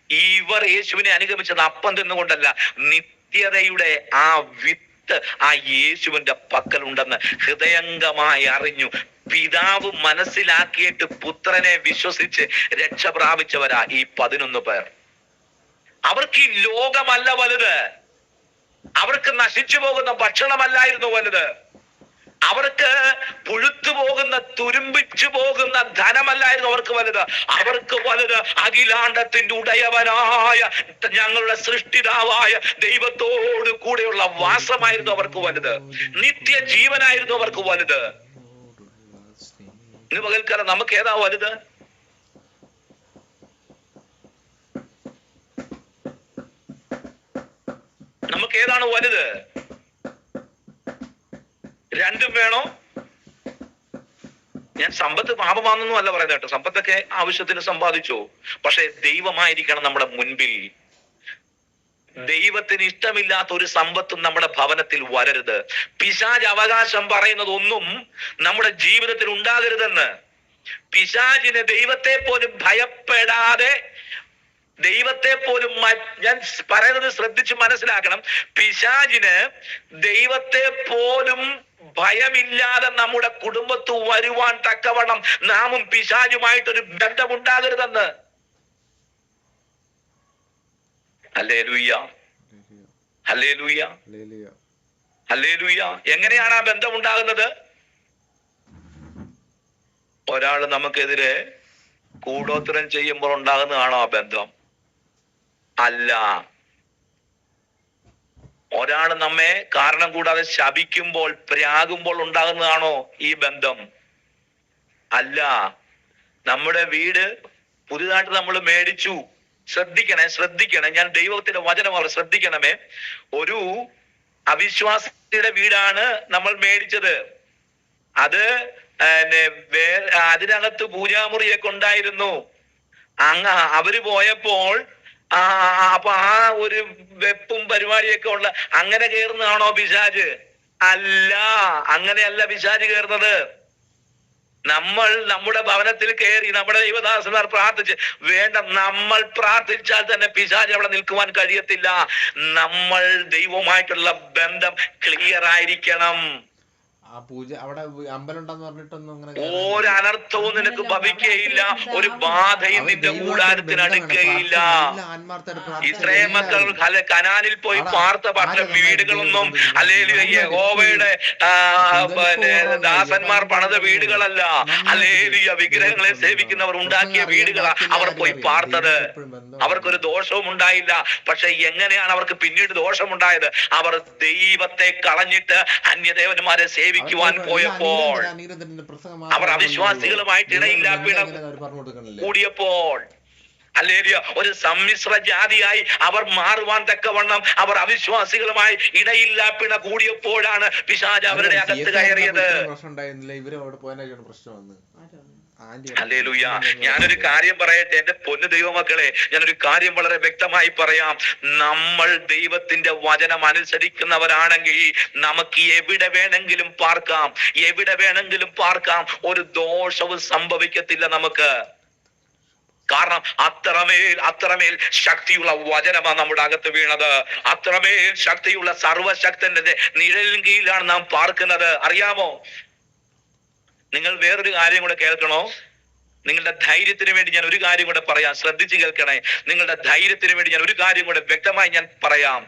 ഇവർ യേശുവിനെ അനുഗമിച്ചത് അപ്പം തിന്നുകൊണ്ടല്ല, നിത്യതയുടെ ആ വിത്ത് ആ യേശുവിന്റെ പക്കലുണ്ടെന്ന് ഹൃദയംഗമായി അറിഞ്ഞു. പിതാവ് മനസ്സിലാക്കിയിട്ട് പുത്രനെ വിശ്വസിച്ച് രക്ഷ പ്രാപിച്ചവരാ ഈ 11 പേർ. അവർക്ക് ഈ ലോകമല്ല വലുത്, അവർക്ക് നശിച്ചു പോകുന്ന ഭക്ഷണമല്ലായിരുന്നു വലുത്, അവർക്ക് പുഴുത്തു പോകുന്ന, തുരുമ്പിച്ചു പോകുന്ന ധനമല്ലായിരുന്നു അവർക്ക് വലുത്. അവർക്ക് വലുത് അഖിലാണ്ടത്തിന്റെ ഉടയവനായ ഞങ്ങളുടെ സൃഷ്ടിതാവായ ദൈവത്തോട് കൂടെയുള്ള വാസമായിരുന്നു അവർക്ക് വലുത്. നിത്യജീവനായിരുന്നു അവർക്ക് വലുത്. ഇന്ന് പകൽക്കാലം നമുക്ക് ഏതാ വലുത്? നമുക്ക് ഏതാണ് വലുത്? രണ്ടും വേണോ? ഞാൻ സമ്പത്ത് പാപമാണെന്നൊന്നും അല്ല പറയുന്നത് കേട്ടോ. സമ്പത്തൊക്കെ ആവശ്യത്തിന് സമ്പാദിച്ചു, പക്ഷെ ദൈവമായിരിക്കണം നമ്മുടെ മുൻപിൽ. ദൈവത്തിന് ഇഷ്ടമില്ലാത്ത ഒരു സമ്പത്തും നമ്മുടെ ഭവനത്തിൽ വരരുത്. പിശാച് അവകാശം പറയുന്നത് ഒന്നും നമ്മുടെ ജീവിതത്തിൽ ഉണ്ടാകരുതെന്ന്. പിശാചിന് ദൈവത്തെ പോലും ഭയപ്പെടാതെ, ദൈവത്തെ പോലും, ഞാൻ പറയുന്നത് ശ്രദ്ധിച്ച് മനസ്സിലാക്കണം, പിശാചിന് ദൈവത്തെ പോലും ഭയമില്ലാതെ നമ്മുടെ കുടുംബത്ത് വരുവാൻ തക്കവണ്ണം നാമും പിശാചുമായിട്ടൊരു ബന്ധമുണ്ടാകരുതെന്ന്. Hallelujah, hallelujah, hallelujah. എങ്ങനെയാണ് ആ ബന്ധം ഉണ്ടാകുന്നത്? ഒരാൾ നമുക്കെതിരെ കൂടോത്രം ചെയ്യുമ്പോൾ ഉണ്ടാകുന്നതാണോ ആ ബന്ധം? അല്ല. ഒരാൾ നമ്മെ കാരണം കൂടാതെ ശപിക്കുമ്പോൾ, പ്രാകുമ്പോൾ ഉണ്ടാകുന്നതാണോ ഈ ബന്ധം? അല്ല. നമ്മുടെ വീട് പുതിയതായിട്ട് നമ്മൾ മേടിച്ചു. ശ്രദ്ധിക്കണേ, ഞാൻ ദൈവത്തിന്റെ വചനമാണ്, ശ്രദ്ധിക്കണമേ. ഒരു അവിശ്വാസിയുടെ വീടാണ് നമ്മൾ മേടിച്ചത്. അത് അതിനകത്ത് പൂജാമുറിയൊക്കെ ഉണ്ടായിരുന്നു. അവര് പോയപ്പോൾ അപ്പൊ ആ ഒരു വെപ്പും പരിപാടിയൊക്കെ ഉള്ള അങ്ങനെ കയറുന്നതാണോ പിശാച്? അല്ല, അങ്ങനെയല്ല പിശാച് കയറുന്നത്. നമ്മൾ നമ്മുടെ ഭവനത്തിൽ കയറി നമ്മുടെ ദൈവദാസന്മാർ പ്രാർത്ഥിച്ച്, വേണ്ട, നമ്മൾ പ്രാർത്ഥിച്ചാൽ തന്നെ പിശാച് അവിടെ നിൽക്കുവാൻ കഴിയത്തില്ല. നമ്മൾ ദൈവവുമായിട്ടുള്ള ബന്ധം ക്ലിയർ ആയിരിക്കണം. ആ പൂജ അവിടെ അമ്പലം ഉണ്ടെന്ന് പറഞ്ഞിട്ടൊന്നും അങ്ങനെ ഒരു അനർത്ഥവും നിനക്ക് ഭവിക്കുകയില്ല, ഒരു ബാധയും നിന്റെ കൂടാരത്തിന് അടുക്കുകയില്ല. ഇസ്രായേൽ മക്കൾ കനാനിൽ പോയി പാർത്ത പക്ഷെ വീടുകളൊന്നും ഹല്ലേലൂയ യഹോവയുടെ ദാസന്മാർ പണിത വീടുകളല്ല, ഹല്ലേലൂയ വിഗ്രഹങ്ങളെ സേവിക്കുന്നവർ ഉണ്ടാക്കിയ വീടുകളാ അവർ പോയി പാർത്തത്. അവർക്കൊരു ദോഷവും ഉണ്ടായില്ല. പക്ഷെ എങ്ങനെയാണ് അവർക്ക് പിന്നീട് ദോഷമുണ്ടായത്? അവർ ദൈവത്തെ കളഞ്ഞിട്ട് അന്യദേവന്മാരെ സേവിക്കുവാൻ പോയപ്പോൾ, അവർ അവിശ്വാസികളുമായിട്ട് ഇടയില്ലാപ്പിണ കൂടിയപ്പോൾ, ഹല്ലേലൂയ, ഒരു സമ്മിശ്ര ജാതിയായി അവർ മാറുവാൻ തക്കവണ്ണം അവർ അവിശ്വാസികളുമായി ഇടയില്ലാപ്പിണ കൂടിയപ്പോഴാണ് പിശാച് അവരുടെ അകത്ത് കയറിയത്. ഹല്ലേലൂയ. ഞാനൊരു കാര്യം പറയട്ടെ എന്റെ പൊന്നു ദൈവമക്കളെ, ഞാനൊരു കാര്യം വളരെ വ്യക്തമായി പറയാം. നമ്മൾ ദൈവത്തിന്റെ വചനം അനുസരിക്കുന്നവരാണെങ്കിൽ നമുക്ക് എവിടെ വേണമെങ്കിലും പാർക്കാം, എവിടെ വേണമെങ്കിലും പാർക്കാം. ഒരു ദോഷവും സംഭവിക്കത്തില്ല നമുക്ക്. കാരണം അത്രമേൽ ശക്തിയുള്ള വചനമാണ് നമ്മുടെ അകത്ത് വീണത്. അത്രമേൽ ശക്തിയുള്ള സർവശക്തന്റെ നിഴലിൻ കീഴിലാണ് നാം പാർക്കുന്നത്. അറിയാമോ? നിങ്ങൾ വേറൊരു കാര്യം കൂടെ കേൾക്കണോ? നിങ്ങളുടെ ധൈര്യത്തിന് വേണ്ടി ഞാൻ ഒരു കാര്യം കൂടെ പറയാം, ശ്രദ്ധിച്ച് കേൾക്കണേ. നിങ്ങളുടെ ധൈര്യത്തിന് വേണ്ടി ഞാൻ ഒരു കാര്യം കൂടെ വ്യക്തമായി ഞാൻ പറയാം.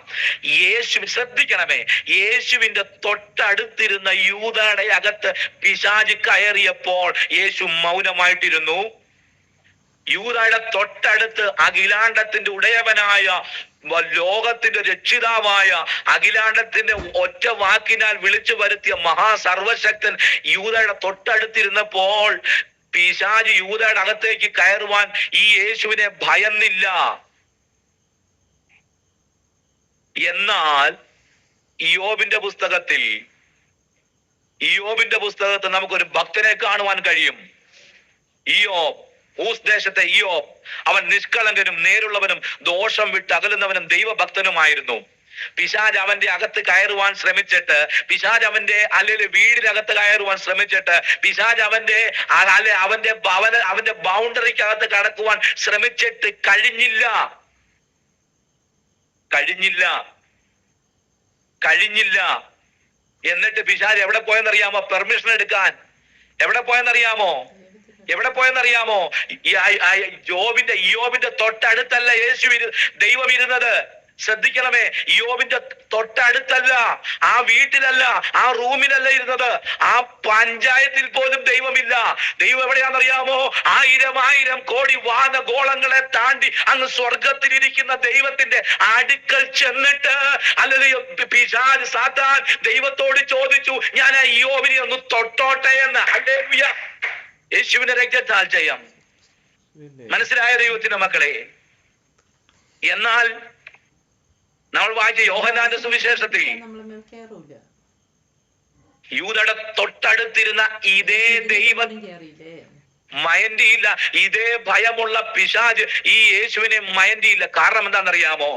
ശ്രദ്ധിക്കണമേ, യേശുവിന്റെ തൊട്ടടുത്തിരുന്ന യൂദയുടെ അകത്ത് പിശാച് കയറിയപ്പോൾ യേശു മൗനമായിട്ടിരുന്നു. യൂദയുടെ തൊട്ടടുത്ത് അഖിലാണ്ടത്തിന്റെ ഉടയവനായ, ലോകത്തിന്റെ രക്ഷിതാവായ, അഖിലാണ്ടത്തിന്റെ ഒറ്റ വാക്കിനാൽ വിളിച്ചു വരുത്തിയ മഹാസർവശക്തൻ യൂദയുടെ തൊട്ടടുത്തിരുന്നപ്പോൾ പിശാച് യൂദയുടെ അകത്തേക്ക് കയറുവാൻ ഈ യേശുവിനെ ഭയന്നില്ല. എന്നാൽ ഇയ്യോബിന്റെ പുസ്തകത്തിൽ നമുക്കൊരു ഭക്തനെ കാണുവാൻ കഴിയും. ഇയ്യോബ്, ഊസ് ദേശത്തെ ഇയ്യോബ്, അവൻ നിഷ്കളങ്കനും നേരുള്ളവനും ദോഷം വിട്ട് അകലുന്നവനും ദൈവഭക്തനുമായിരുന്നു. പിശാച് അവന്റെ അകത്ത് കയറുവാൻ ശ്രമിച്ചിട്ട്, പിശാച് അവന്റെ വീടിനകത്ത് കയറുവാൻ ശ്രമിച്ചിട്ട്, പിശാച് അവന്റെ ബൗണ്ടറിക്കകത്ത് കടക്കുവാൻ ശ്രമിച്ചിട്ട് കഴിഞ്ഞില്ല. എന്നിട്ട് പിശാച് എവിടെ പോയെന്നറിയാമോ? പെർമിഷൻ എടുക്കാൻ എവിടെ പോയെന്നറിയാമോ? ഇയ്യോബിന്റെ തൊട്ടടുത്തല്ല ദൈവം ഇരുന്നത്. ശ്രദ്ധിക്കണമേ, ഇയ്യോബിന്റെ തൊട്ടടുത്തല്ല, ആ വീട്ടിലല്ല, ആ റൂമിലല്ല ഇരുന്നത്. ആ പഞ്ചായത്തിൽ പോലും ദൈവമില്ല. ദൈവം എവിടെയാണെന്നറിയാമോ? 1000 കോടി വാനഗോളങ്ങളെ താണ്ടി അങ്ങ് സ്വർഗത്തിലിരിക്കുന്ന ദൈവത്തിന്റെ അടുക്കൽ ചെന്നിട്ട്, അല്ലെങ്കിൽ പിശാച് സാത്താൻ ദൈവത്തോട് ചോദിച്ചു, ഞാൻ ആ ഇയ്യോബിനെ ഒന്ന് തൊട്ടോട്ടെ എന്ന്. ഹല്ലേലൂയ. യേശുവിന്റെ രക്തത്താൽ ജയം. മനസ്സിലായ ദൈവത്തിന്റെ മക്കളെ? എന്നാൽ നമ്മൾ വായിച്ച യോഹന്നാന്റെ സുവിശേഷത്തിൽ യൂദയുടെ തൊട്ടടുത്തിരുന്ന ഇതേ ദൈവം മയന്തിയില്ല, ഇതേ ഭയമുള്ള പിശാച് ഈ യേശുവിനെ മയന്തിയില്ല. കാരണം എന്താണെന്നറിയാമോ?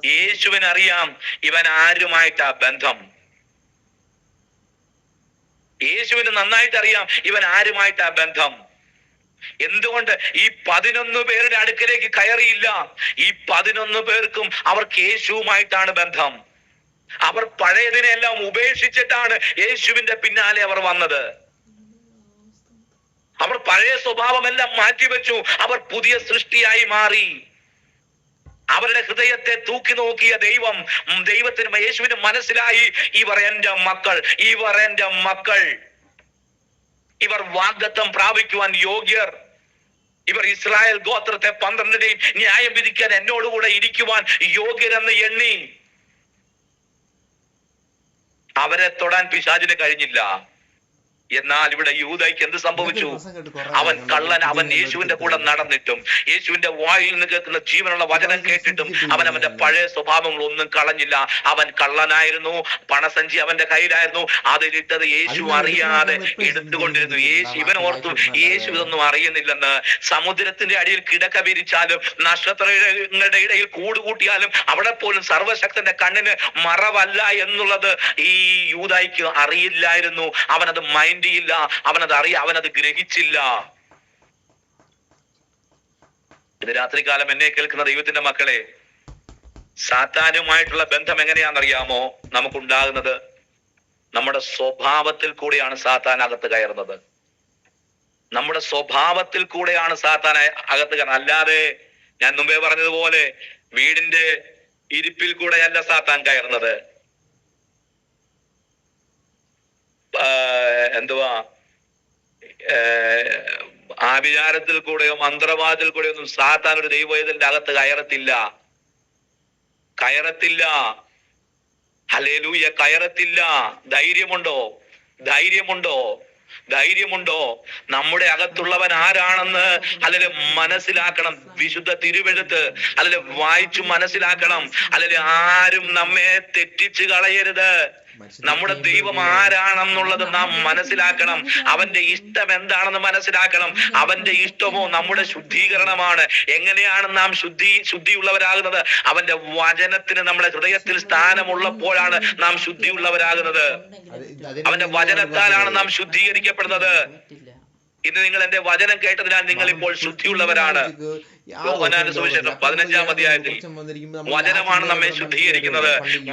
യേശുവിനറിയാം ഇവൻ ആരുമായിട്ടാ ബന്ധം. യേശുവിന് നന്നായിട്ട് അറിയാം ഇവൻ ആരുമായിട്ടാ ബന്ധം. എന്തുകൊണ്ട് ഈ 11 പേരുടെ അടുക്കലേക്ക് കയറിയില്ല? ഈ 11 പേർക്കും അവർക്ക് യേശുവുമായിട്ടാണ് ബന്ധം. അവർ പഴയതിനെല്ലാം ഉപേക്ഷിച്ചിട്ടാണ് യേശുവിന്റെ പിന്നാലെ അവർ വന്നത്. അവർ പഴയ സ്വഭാവമെല്ലാം മാറ്റിവെച്ചു. അവർ പുതിയ സൃഷ്ടിയായി മാറി. അവരുടെ ഹൃദയത്തെ തൂക്കി നോക്കിയ ദൈവത്തിന് യേശുവിന് മനസ്സിലായി, ഇവർ എന്റെ മക്കൾ, ഇവർ എന്റെ മക്കൾ, ഇവർ വാഗ്ദത്തം പ്രാപിക്കുവാൻ യോഗ്യർ, ഇവർ ഇസ്രായേൽ ഗോത്രത്തെ 12നെയും ന്യായം വിധിക്കാൻ എന്നോടുകൂടെ ഇരിക്കുവാൻ യോഗ്യരെന്ന് എണ്ണി. അവരെ തൊടാൻ പിശാചിന് കഴിഞ്ഞില്ല. എന്നാൽ ഇവിടെ യൂദയ്ക്ക് എന്ത് സംഭവിച്ചു? അവൻ കള്ളൻ. അവൻ യേശുവിന്റെ കൂടെ നടന്നിട്ടും യേശുവിന്റെ വായിൽ നിന്ന് കേൾക്കുന്ന ജീവനുള്ള വചനം കേട്ടിട്ടും അവന്റെ പഴയ സ്വഭാവങ്ങൾ ഒന്നും കളഞ്ഞില്ല. അവൻ കള്ളനായിരുന്നു. പണസഞ്ചി അവന്റെ കയ്യിലായിരുന്നു. അതിലിട്ടത് യേശു അറിയാതെ എടുത്തുകൊണ്ടിരുന്നു. ഇവൻ ഓർത്തു യേശു ഇതൊന്നും അറിയുന്നില്ലെന്ന്. സമുദ്രത്തിന്റെ അടിയിൽ കിടക്ക വിരിച്ചാലും നക്ഷത്രങ്ങളുടെ ഇടയിൽ കൂടുകൂട്ടിയാലും അവിടെ പോലും സർവശക്തന്റെ കണ്ണിന് മറവല്ല എന്നുള്ളത് ഈ യൂദയ്ക്ക് അറിയില്ലായിരുന്നു. അവനത് മൈൻഡ് ില്ല, അവനത് ഗ്രഹിച്ചില്ല. ഇത് രാത്രികാലം എന്നെ കേൾക്കുന്ന ദൈവത്തിന്റെ മക്കളെ, സാത്താനുമായിട്ടുള്ള ബന്ധം എങ്ങനെയാണെന്നറിയാമോ നമുക്കുണ്ടാകുന്നത്? നമ്മുടെ സ്വഭാവത്തിൽ കൂടെയാണ് സാത്താൻ അകത്ത് കയറുന്നത്. നമ്മുടെ സ്വഭാവത്തിൽ കൂടെയാണ് സാത്താൻ അകത്ത് കയറുന്നത്. അല്ലാതെ ഞാൻ മുമ്പേ പറഞ്ഞതുപോലെ വീടിന്റെ ഇരിപ്പിൽ കൂടെയല്ല സാത്താൻ കയറുന്നത്. ആഭിചാരത്തിൽ കൂടെയോ മന്ത്രവാദത്തിൽ കൂടെയോ ഒന്നും സാത്താൻ ഒരു ദൈവവേദന്റെ അകത്ത് കയറത്തില്ല. ഹല്ലേലൂയ, കയറത്തില്ല. ധൈര്യമുണ്ടോ? നമ്മുടെ അകത്തുള്ളവൻ ആരാണെന്ന് അല്ലെങ്കിൽ മനസ്സിലാക്കണം. വിശുദ്ധ തിരുവെഴുത്ത് അല്ലെങ്കിൽ വായിച്ചു മനസ്സിലാക്കണം. അല്ലെങ്കിൽ ആരും നമ്മെ തെറ്റിച്ച് കളയരുത്. നമ്മുടെ ദൈവം ആരാണെന്നുള്ളത് നാം മനസ്സിലാക്കണം. അവന്റെ ഇഷ്ടം എന്താണെന്ന് മനസ്സിലാക്കണം. അവന്റെ ഇഷ്ടമോ നമ്മുടെ ശുദ്ധീകരണമാണ്. എങ്ങനെയാണ് നാം ശുദ്ധിയുള്ളവരാകുന്നത്? അവന്റെ വചനത്തിന് നമ്മുടെ ഹൃദയത്തിൽ സ്ഥാനമുള്ളപ്പോഴാണ് നാം ശുദ്ധിയുള്ളവരാകുന്നത്. അവന്റെ വചനത്താലാണ് നാം ശുദ്ധീകരിക്കപ്പെടുന്നത്. ഇന്ന് നിങ്ങൾ എന്റെ വചനം കേട്ടതിനാൽ നിങ്ങൾ ഇപ്പോൾ ശുദ്ധിയുള്ളവരാണ്. യോഹന്നാന്റെ സുവിശേഷം 15-ാം അധ്യായത്തിൽ വചനമാണ് നമ്മെ ശുദ്ധീകരിക്കുന്നത്.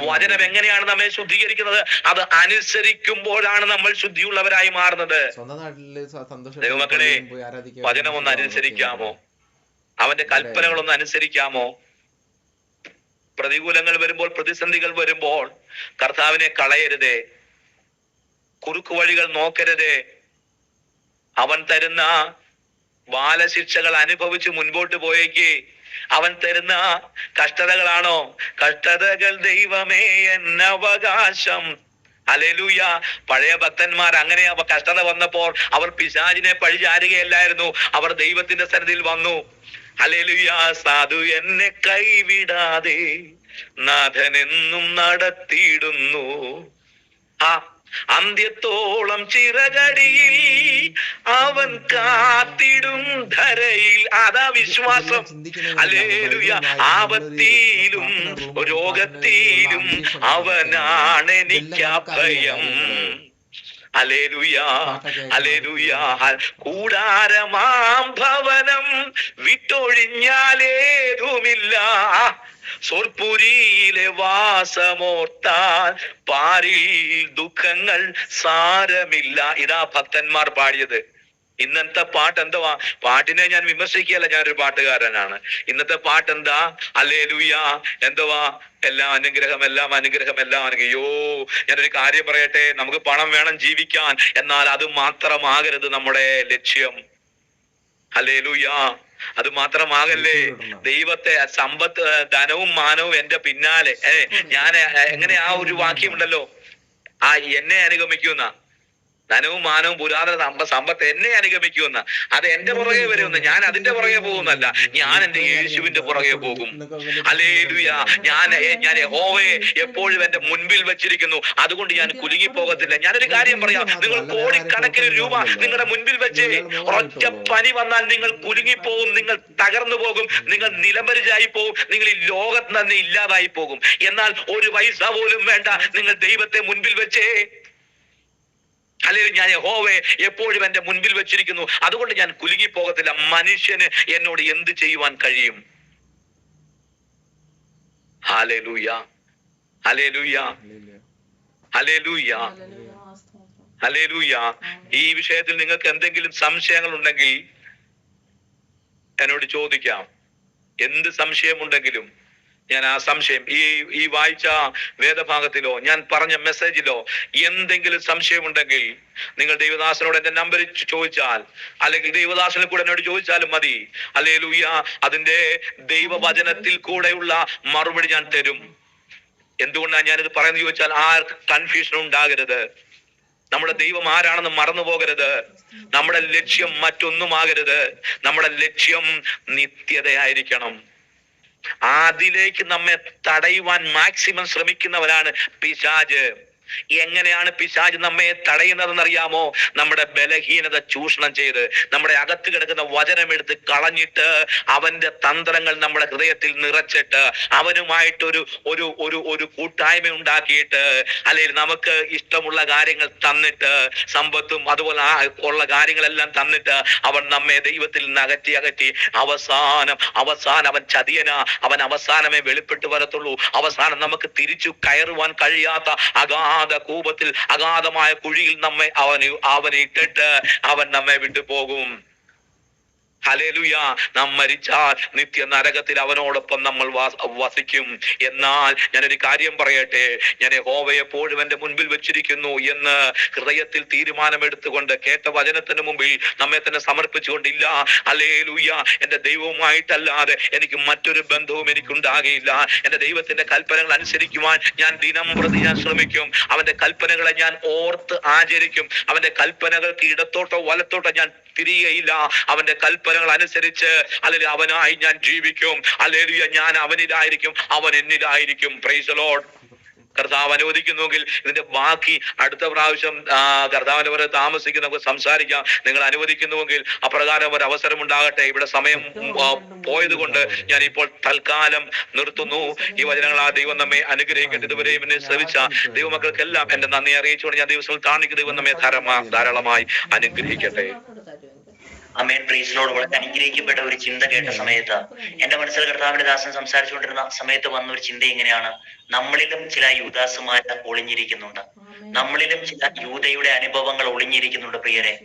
വചനം എങ്ങനെയാണ് നമ്മെ ശുദ്ധീകരിക്കുന്നത്? അത് അനുസരിക്കുമ്പോഴാണ് നമ്മൾ ശുദ്ധിയുള്ളവരായി മാറുന്നത്. ദൈവമക്കളെ, വചനം ഒന്ന് അനുസരിക്കാമോ? അവന്റെ കൽപ്പനകളൊന്ന് അനുസരിക്കാമോ? പ്രതികൂലങ്ങൾ വരുമ്പോൾ, പ്രതിസന്ധികൾ വരുമ്പോൾ കർത്താവിനെ കളയരുതേ. കുറുക്കു വഴികൾ നോക്കരുതേ. അവൻ തരുന്ന ബാലശിക്ഷകൾ അനുഭവിച്ച് മുൻപോട്ട് പോയേക്ക്. അവൻ തരുന്ന കഷ്ടതകളാണോ? കഷ്ടതകൾ ദൈവമേ എന്നവകാശം. ഹല്ലേലൂയ. പഴയ ഭക്തന്മാർ അങ്ങനെ കഷ്ടത വന്നപ്പോൾ അവർ പിശാചിനെ പഴിചാരുകയല്ലായിരുന്നു, അവർ ദൈവത്തിന്റെ സന്നിധിയിൽ വന്നു. ഹല്ലേലൂയ. സാധു എന്നെ കൈവിടാതെ നാഥനെന്നും നടത്തിയിടുന്നു. അന്ത്യത്തോളം ചിറകടിയിൽ അവൻ കാത്തിടും ധരയിൽ. അതാ വിശ്വാസം. ഹല്ലേലൂയ. ആപത്തിലും രോഗത്തിലും അവനാണ് എനിക്കഭയം. Hallelujah, hallelujah. കൂടാരമാം ഭവനം വിട്ടൊഴിഞ്ഞാലേതുമില്ല. സോർപുരിയിലെ വാസമോർത്താൽ പാരിൽ ദുഃഖങ്ങൾ സാരമില്ല. ഇതാ ഭക്തന്മാർ പാടിയത്. ഇന്നത്തെ പാട്ട് എന്തുവാ? പാട്ടിനെ ഞാൻ വിമർശിക്കുകയല്ല, ഞാനൊരു പാട്ടുകാരനാണ്. ഇന്നത്തെ പാട്ട് എന്താ? ഹല്ലേലൂയ. എന്തുവാ? എല്ലാം അനുഗ്രഹം. അയ്യോ, ഞാനൊരു കാര്യം പറയട്ടെ. നമുക്ക് പണം വേണം ജീവിക്കാൻ, എന്നാൽ അത് മാത്രമാകരുത് നമ്മുടെ ലക്ഷ്യം. ഹല്ലേലൂയ. അത് മാത്രമാകല്ലേ. ദൈവത്തെ, സമ്പത്ത്, ധനവും മാനവും എന്റെ പിന്നാലെ. ഞാൻ എങ്ങനെ ആ ഒരു വാക്യമുണ്ടല്ലോ, എന്നെ അനുഗമിക്കുന്ന. ധനവും മാനവും പുരാതന സമ്പത്ത് എന്നെ അനുഗമിക്കുമെന്ന്. അത് എന്റെ പുറകെ വരുമെന്ന്. ഞാൻ അതിന്റെ പുറകെ പോകുന്നല്ല, ഞാൻ എന്റെ യേശുവിന്റെ പുറകെ പോകും. ഹല്ലേലൂയ. ഞാൻ യഹോവയെ എപ്പോഴും എന്റെ മുൻപിൽ വെച്ചിരിക്കുന്നു, അതുകൊണ്ട് ഞാൻ കുലുങ്ങിപ്പോകത്തില്ല. ഞാനൊരു കാര്യം പറയാം, നിങ്ങൾ കോടിക്കണക്കിന് രൂപ നിങ്ങളുടെ മുൻപിൽ വെച്ച് ഒറ്റ പനി വന്നാൽ നിങ്ങൾ കുലുങ്ങിപ്പോകും, നിങ്ങൾ തകർന്നു പോകും, നിങ്ങൾ നിലംപരിചായി പോകും, നിങ്ങൾ ഈ ലോകത്ത് തന്നെ ഇല്ലാതായി പോകും. എന്നാൽ ഒരു പൈസ പോലും വേണ്ട, നിങ്ങൾ ദൈവത്തെ മുൻപിൽ വെച്ചേ. അല്ലെങ്കിൽ ഞാൻ യഹോവയെ എപ്പോഴും എന്റെ മുൻപിൽ വെച്ചിരിക്കുന്നു, അതുകൊണ്ട് ഞാൻ കുലുങ്ങിപ്പോകത്തില്ല. മനുഷ്യന് എന്നോട് എന്ത് ചെയ്യുവാൻ കഴിയും? Hallelujah, hallelujah, hallelujah, hallelujah. ഈ വിഷയത്തിൽ നിങ്ങൾക്ക് എന്തെങ്കിലും സംശയങ്ങൾ ഉണ്ടെങ്കിൽ എന്നോട് ചോദിക്കാം. എന്ത് സംശയമുണ്ടെങ്കിലും ഞാൻ ആ സംശയം ഈ വായിച്ച വേദഭാഗത്തിലോ ഞാൻ പറഞ്ഞ മെസ്സേജിലോ എന്തെങ്കിലും സംശയമുണ്ടെങ്കിൽ നിങ്ങൾ ദൈവദാസനോട് എന്റെ നമ്പർ ചോദിച്ചാൽ, അല്ലെങ്കിൽ ദൈവദാസനെ കൂടെ എന്നോട് ചോദിച്ചാലും മതി. ഹല്ലേലൂയ. അതിന്റെ ദൈവവചനത്തിൽ കൂടെയുള്ള മറുപടി ഞാൻ തരും. എന്തുകൊണ്ടാണ് ഞാനിത് പറയുന്നത് ചോദിച്ചാൽ, ആർക്ക് കൺഫ്യൂഷൻ ഉണ്ടാകരുത്. നമ്മുടെ ദൈവം ആരാണെന്ന് മറന്നു പോകരുത്. നമ്മുടെ ലക്ഷ്യം മറ്റൊന്നുമാകരുത്. നമ്മുടെ ലക്ഷ്യം നിത്യതയായിരിക്കണം. അതിലേക്ക് നമ്മെ തടയുവാൻ മാക്സിമം ശ്രമിക്കുന്നവരാണ് പിശാച്. എങ്ങനെയാണ് പിശാച് നമ്മെ തടയുന്നതെന്നറിയാമോ? നമ്മുടെ ബലഹീനത ചൂഷണം ചെയ്ത് നമ്മുടെ അകത്ത് കിടക്കുന്ന വചനമെടുത്ത് കളഞ്ഞിട്ട് അവന്റെ തന്ത്രങ്ങൾ നമ്മുടെ ഹൃദയത്തിൽ നിറച്ചിട്ട് അവനുമായിട്ടൊരു ഒരു ഒരു ഒരു കൂട്ടായ്മ ഉണ്ടാക്കിയിട്ട്, അല്ലെങ്കിൽ നമുക്ക് ഇഷ്ടമുള്ള കാര്യങ്ങൾ തന്നിട്ട്, സമ്പത്തും അതുപോലെ ഉള്ള കാര്യങ്ങളെല്ലാം തന്നിട്ട് അവൻ നമ്മെ ദൈവത്തിൽ നിന്ന് അകറ്റി അവസാനം അവൻ ചതിയനാ. അവൻ അവസാനമേ വെളിപ്പെട്ട് വരത്തുള്ളൂ. അവസാനം നമുക്ക് തിരിച്ചു കയറുവാൻ കഴിയാത്ത കൂപത്തിൽ അഗാധമായ കുഴിയിൽ അവനെ ഇട്ടിട്ട് അവൻ നമ്മെ വിട്ടുപോകും. ഹല്ലേലൂയ. നാം മരിച്ചാൽ നിത്യ നരകത്തിൽ അവനോടൊപ്പം നമ്മൾ വസിക്കും. എന്നാൽ ഞാനൊരു കാര്യം പറയട്ടെ, ഞാൻ യഹോവയെ എപ്പോഴും എന്റെ മുൻപിൽ വെച്ചിരിക്കുന്നു എന്ന് ഹൃദയത്തിൽ തീരുമാനമെടുത്തുകൊണ്ട് കേട്ട വചനത്തിന് മുമ്പിൽ നമ്മെ തന്നെ സമർപ്പിച്ചുകൊണ്ടില്ല, ഹല്ലേലൂയ, എന്റെ ദൈവവുമായിട്ടല്ലാതെ എനിക്ക് മറ്റൊരു ബന്ധവും എനിക്കുണ്ടാകില്ല. എന്റെ ദൈവത്തിന്റെ കൽപ്പനകൾ അനുസരിക്കുവാൻ ഞാൻ ദിനം പ്രതി ഞാൻ ശ്രമിക്കും. അവന്റെ കൽപ്പനകളെ ഞാൻ ഓർത്ത് ആചരിക്കും. അവന്റെ കൽപ്പനകൾക്ക് ഇടത്തോട്ടോ വലത്തോട്ടോ ഞാൻ തിരികെയില്ല. അവന്റെ കൽപ്പനകൾ അനുസരിച്ച് അല്ലെങ്കിൽ അവനായി ഞാൻ ജീവിക്കും. ഹല്ലേലൂയ. ഞാൻ അവനിലായിരിക്കും, അവൻ എന്നിലായിരിക്കും. Praise the Lord. കർത്താവ് അനുവദിക്കുന്നുവെങ്കിൽ ഇതിന്റെ ബാക്കി അടുത്ത പ്രാവശ്യം കർത്താവിന്റെ പുറത്ത് താമസിക്കുന്ന നമുക്ക് സംസാരിക്കാം. നിങ്ങൾ അനുവദിക്കുന്നുവെങ്കിൽ അപ്രകാരം ഒരു അവസരം ഉണ്ടാകട്ടെ. ഇവിടെ സമയം പോയത് കൊണ്ട് ഞാൻ ഇപ്പോൾ തൽക്കാലം നിർത്തുന്നു. ഈ വചനങ്ങൾ ആ ദൈവം നമ്മെ അനുഗ്രഹിക്കട്ടെ. ഇതുവരെയും എന്നെ ശ്രമിച്ച ദൈവമക്കൾക്കെല്ലാം എന്റെ നന്ദി അറിയിച്ചുകൊണ്ട് ഞാൻ ദിവസങ്ങൾ കാണിക്കുന്ന ദൈവം നമ്മെ ധാരാളമായി അനുഗ്രഹിക്കട്ടെ. അമേൻ. Praise Lord. വളരെ അനുഗ്രഹിക്കപ്പെട്ട ഒരു ചിന്ത കേട്ട സമയത്ത് എന്റെ മനസ്സിൽ കർത്താവിന്റെ ദാസൻ സംസാരിച്ചുകൊണ്ടിരുന്ന സമയത്ത് വന്ന ഒരു ചിന്ത ഇങ്ങനെയാണ്: നമ്മളിലും ചില യൂദാസുമാര് ഒളിഞ്ഞിരിക്കുന്നുണ്ട്. നമ്മളിലും ചില യൂദയുടെ അനുഭവങ്ങൾ ഒളിഞ്ഞിരിക്കുന്നുണ്ട് പ്രിയരെ.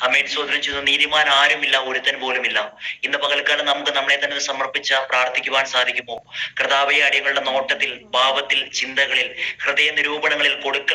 അമേൻ. സ്വതന്ത്രം ചെയ്തു നീതിമാൻ ആരുമില്ല, ഒരുത്തൻ പോലുമില്ല. ഇന്ന് പകൽക്കാലം നമുക്ക് നമ്മളെ തന്നെ സമർപ്പിച്ച പ്രാർത്ഥിക്കുവാൻ സാധിക്കുമോ? കർത്താവേ, അടിയങ്ങളുടെ നോട്ടത്തിൽ, ഭാവത്തിൽ, ചിന്തകളിൽ, ഹൃദയ നിരൂപണങ്ങളിൽ കൊടുക്ക